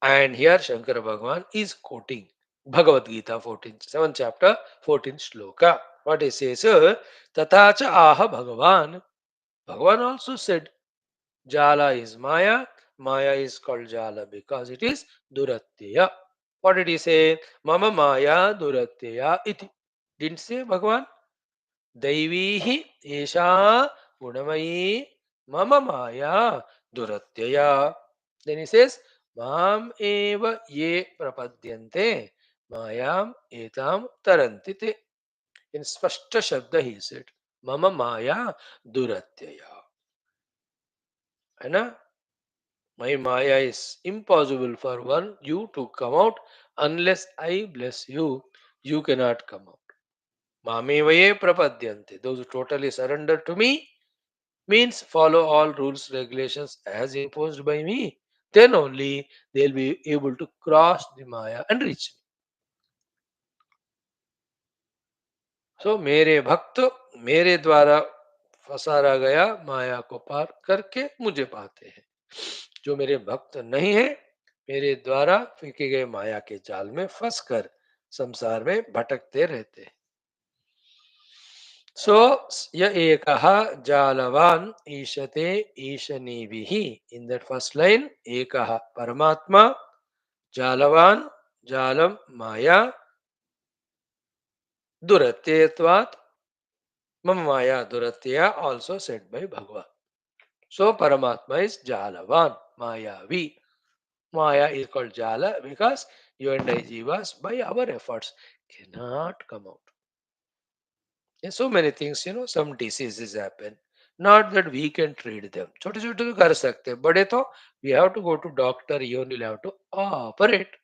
[SPEAKER 1] And here Shankara Bhagavan is quoting Bhagavad Gita 14, 7th chapter, 14th shloka. What he says, Tatacha aha Bhagavan. Bhagavan also said, Jala is Maya. Maya is called Jala because it is Duratya. What did he say? Mama Maya Duratya iti. Didn't say Bhagavan? दैवीः एषा गुणमयी मम माया दुरत्यया। Then he says, माम एव ये प्रपद्यन्ते मायाम एताम तरन्ति ते। In स्पष्ट शब्द he said, मम माया दुरत्यया, है ना? My maya is impossible for one you to come out unless I bless you. You cannot come out. Mamevaye prapadyante. Those who totally surrender to me means follow all rules, regulations as imposed by me. Then only they'll be able to cross the Maya and reach me. So मेरे भक्त मेरे द्वारा फंसारा गया माया को पार करके मुझे पाते हैं। जो मेरे भक्त नहीं है, मेरे द्वारा फेंके गए माया के जाल में फंसकर संसार में भटकते रहते हैं। सो य एकः जालवान ईशते ईशनीभिः। In that first line, एकः परमात्मा, जालवान जालम माया, दुरत्यत्वात् मम maya duratya, also said by Bhagavan. So Paramatma is Jalavan, Mayavi. Maya is called Jala because you and I jivas by our efforts cannot come out. In so many things, some diseases happen. Not that we can treat them. छोटे छोटे तो कर सकते हैं, बड़े तो we have to go to doctor, even we'll have to operate.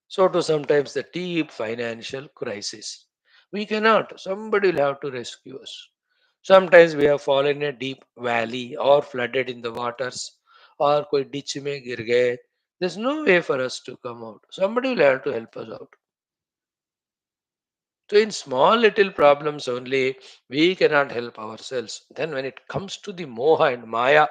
[SPEAKER 1] So to sometimes the deep financial crisis. We cannot. Somebody will have to rescue us. Sometimes we have fallen in a deep valley or flooded in the waters or कोई ditch में गिर गए. There's no way for us to come out. Somebody will have to help us out. So in small little problems only, we cannot help ourselves. Then when it comes to the moha and maya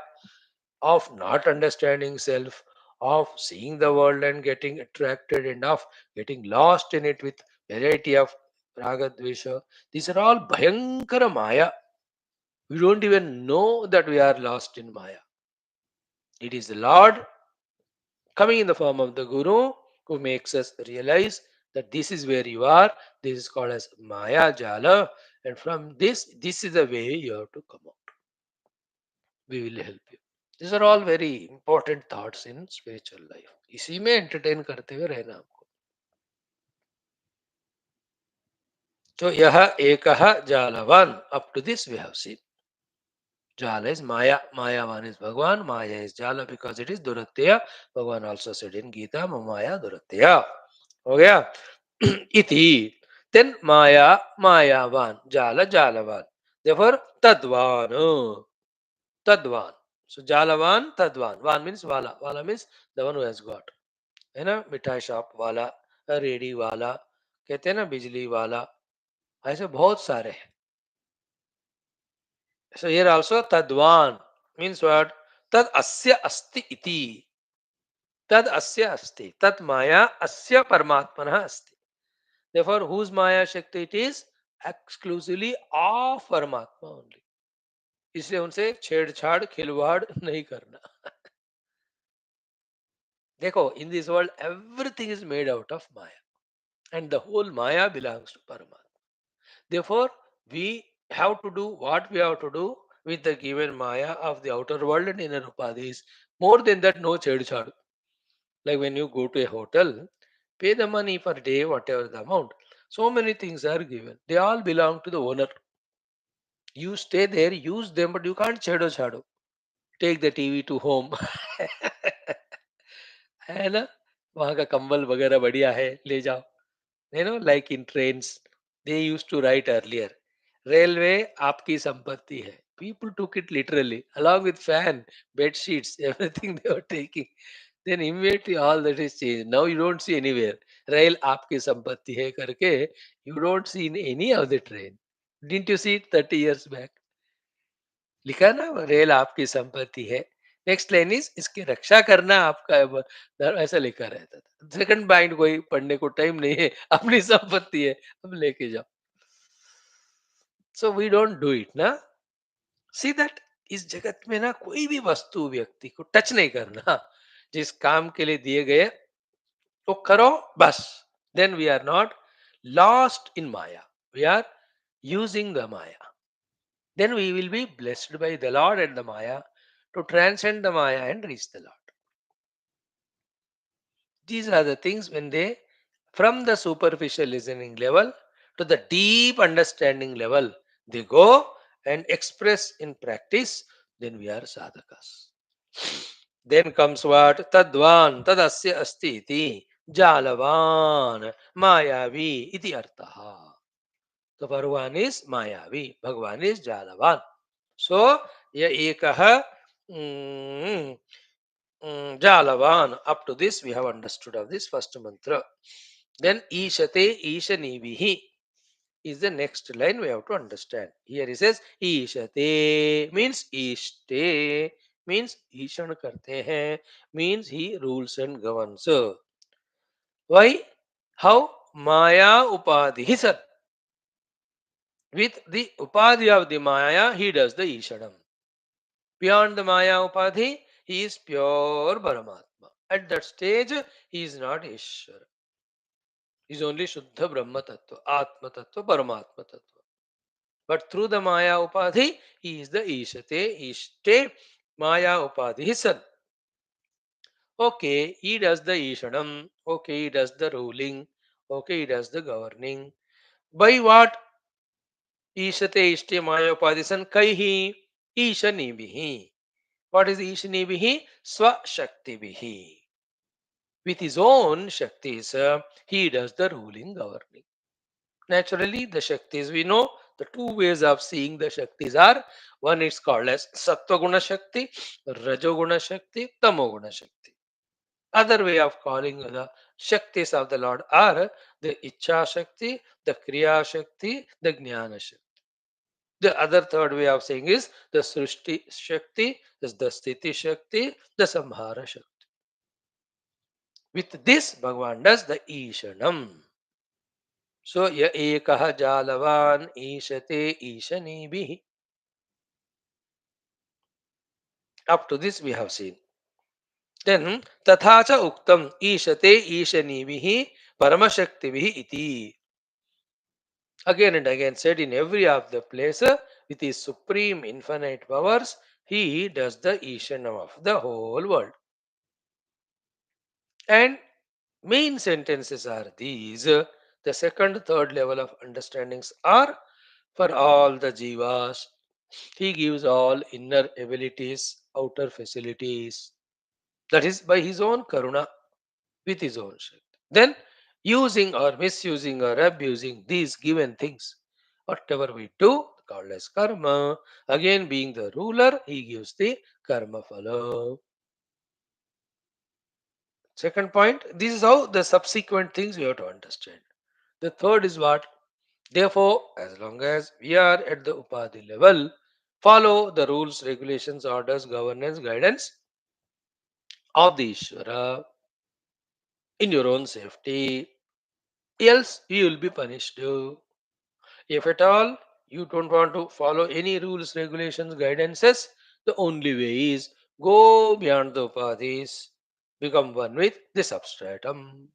[SPEAKER 1] of not understanding self, of seeing the world and getting attracted and of getting lost in it with variety of raga dvesha, these are all bhayankara maya. We don't even know that we are lost in maya. It is the Lord coming in the form of the Guru who makes us realize that this is where you are. This is called as Maya Jala, and from this is the way you have to come out. We will help you. These are all very important thoughts in spiritual life. इसी में entertain करते हुए रहना आपको. तो यह एकः जालवान. Up to this we have seen. Jala is Maya. Mayavan is Bhagwan. Maya is Jala because it is Duratya. Bhagwan also said in Gita, Maya Duratya. हो गया. Iti. Then Maya, Mayavan. Jala, Jalavan. Therefore, Tadvan. Tadvan. So Jalavan, Tadvan. Van means Wala. Wala means the one who has got. है ना, मिठाई shop वाला, ready वाला, कहते हैं ना बिजली वाला, ऐसे बहुत सारे हैं. So here also Tadvan means what? Tad asya asti iti. Tad asya asti. Tad maya asya paramatmana asti. Therefore, whose maya shakti it is? Exclusively of Paramatma only. इसलिए उनसे छेड़छाड़ खिलवाड़ नहीं करना. देखो, in this world everything is made out of maya and the whole maya belongs to Paramatma. Therefore, we have to do what we have to do with the given maya of the outer world and inner upadhis. More than that, no chedchad. Like when you go to a hotel, Pay the money per day, whatever the amount. So many things are given. They all belong to the owner. You stay there, use them, but you can't shadow. Take the TV to home. है ना? वहाँ का कंबल वगैरह बढ़िया है, ले जाओ. Like in trains, they used to write earlier, railway आपकी संपत्ति है. People took it literally, along with fan, bed sheets, everything they were taking. Then immediately all that is changed. Now you don't see anywhere. Rail आपकी संपत्ति है करके, you don't see in any of the train. Didn't you see it 30 years back? लिखा ना, rail आपकी संपत्ति है. Next line is इसकी रक्षा करना आपका धर्म, ऐसा लिखा रहता था. सेकंड बाइंड कोई पढ़ने को टाइम नहीं है, अपनी संपत्ति है, अब लेके जाओ. So we don't do it ना. सी दैट इस जगत में ना कोई भी वस्तु व्यक्ति को टच नहीं करना. जिस काम के लिए दिए गए तो करो बस. Then we are not lost in माया, वी आर यूजिंग द माया. Then we will be blessed by the Lord and the Maya to transcend the Maya and reach the Lord. These are the things when they, from the superficial listening level to the deep understanding level, they go and express in practice, then we are sadhakas. Then comes what? Tadvan, tadasya asti iti, jalavan, mayavi iti artaha. So Bhagwan is mayavi, Bhagwan is jalavan. So, ya ekah jalavan. Up to this, we have understood of this first mantra. Then ishate ishanivihi is the next line we have to understand. Here he says ishate means ishte means ishan karte hain, means he rules and governs. Why? How? Maya upadhi sir. With the upadhi of the Maya, he does the Ishanam. Beyond the Maya Upadhi, he is pure Paramatma. At that stage, he is not Ishvara. He is only Shuddha Brahma Tattva, Atma Tattva, Paramatma Tattva. But through the Maya Upadhi, he is the Ishate, Ishte, Maya Upadhi, his son. Okay, he does the Ishanam. Okay, he does the ruling. Okay, he does the governing. By what? Ishate, Ishte, Maya Upadhi, son, Kaihi, Ishanibihi. What is Ishanibihi? Swashaktibihi. With his own Shaktis, he does the ruling, governing. Naturally, the Shaktis, we know the two ways of seeing the Shaktis are, one is called as Sattva Guna Shakti, Rajoguna Shakti, Tamoguna Shakti. Other way of calling the Shaktis of the Lord are the Icha Shakti, the Kriya Shakti, the Jnana Shakti. The other third way of saying is the Srushti Shakti, is the Sthiti Shakti, the Samhara Shakti. With this, Bhagavan does the Ishanam. So, ya ekah jalavan ishate ishanibhi. Up to this we have seen. Then, tathacha uktam ishate ishanibhi paramashaktibihi iti. Again and again said in every of the place, with his supreme infinite powers, he does the Ishanam of the whole world. And main sentences are these. The second, third level of understandings are for all the jivas. He gives all inner abilities, outer facilities. That is by his own karuna, with his own strength. Then, using or misusing or abusing these given things, whatever we do, called as karma, again being the ruler, he gives the karma follow. Second point, this is how the subsequent things we have to understand. The third is what? Therefore, as long as we are at the Upadhi level, follow the rules, regulations, orders, governance, guidance of the Ishvara in your own safety. Else, you will be punished. If at all you don't want to follow any rules, regulations, guidances, the only way is go beyond the Upadhis, become one with the substratum.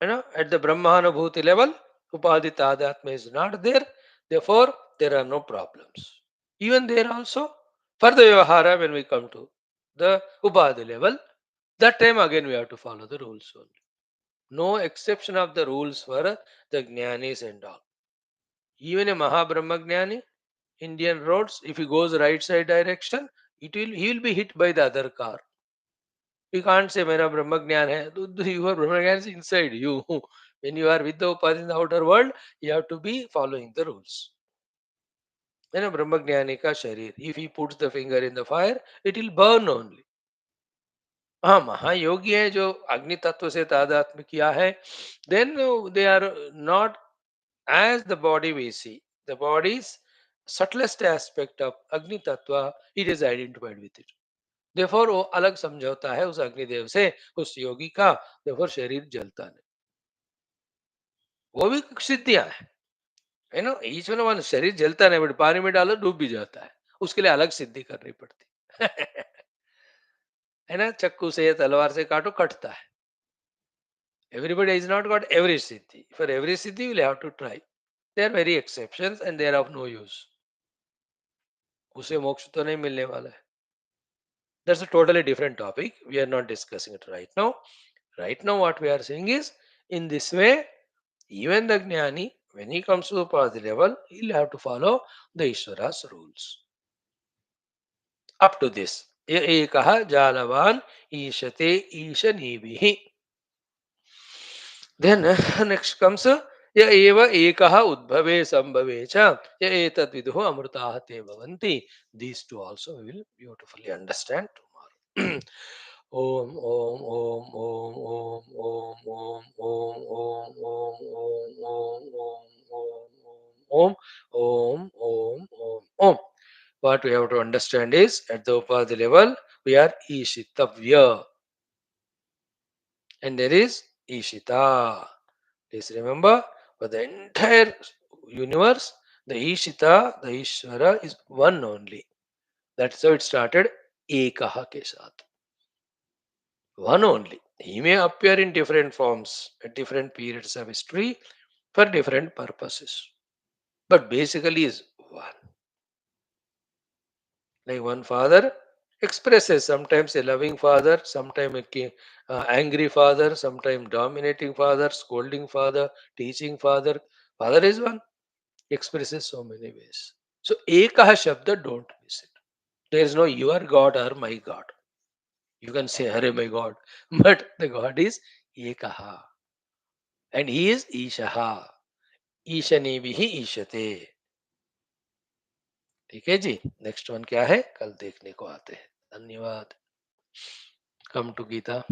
[SPEAKER 1] At the Brahmanubhuti level, Upadhi Tadatma is not there, therefore, there are no problems. Even there also, for the Vyavahara, when we come to the Upadhi level, That time again we have to follow the rules only. No exception of the rules for the jnanis and all. Even a Mahabrahmajnani, Indian roads, if he goes right side direction, he will be hit by the other car. You can't say मेरा ब्रह्मज्ञान है. Your ब्रह्मज्ञान is inside you. When you are with the Upas in the outer world, you have to be following the rules. ब्रह्मज्ञानी का शरीर, if he puts the finger in the fire, it will burn only. हाँ, महायोगी है जो अग्नि तत्व से तादात्म्य किया है, then they are not as the body we see. The body's subtlest aspect of Agni Tattva, it is identified with it. Therefore, वो अलग समझौता है उस अग्निदेव से, उस योगी का. Therefore, शरीर जलता नहीं. वो भी सिद्धियां है. ईच वन शरीर जलता नहीं, बट पानी में डालो डूब भी जाता है. उसके लिए अलग सिद्धि करनी पड़ती. है ना, चक्कू से तलवार से काटो कटता है. Everybody is not got every siddhi. For every siddhi, you will have to try. They are very exceptions and they are of no use. उसे मोक्ष तो नहीं मिलने वाला है. That's a totally different topic. We are not discussing it right now. Right now, what we are saying is, in this way, even the Jnani, when he comes to the Upadhi level, he'll have to follow the Ishvara's rules. Up to this. Ye ekaha jalavan ishate ishanibihi. Then next comes ya eva ekaha udbhave sambhave cha ya etat vidhu amrutaha te bhavanti. These two also we will beautifully understand tomorrow. Om Om Om Om Om Om Om Om Om Om Om Om Om Om Om Om Om. What we have to understand is, at the Upadhi level, we are Ishitavya and there is Ishita. Please remember, for the entire universe, the Ishita, the Ishvara is one only. That's how it started. Ekaha ke saath. One only. He may appear in different forms at different periods of history for different purposes, but basically is one. Like one father expresses sometimes a loving father, sometimes a angry father, sometimes dominating father, scolding father, teaching father. Father is one, expresses so many ways. So Ekaha Shabda, don't miss it. There is no your God or my God. You can say Hare my God, but the God is Ekaha. And he is ईशः. ईशनी भी ही ईशते. ठीक है जी. Next one क्या है, कल देखने को आते हैं. धन्यवाद. Come to Gita.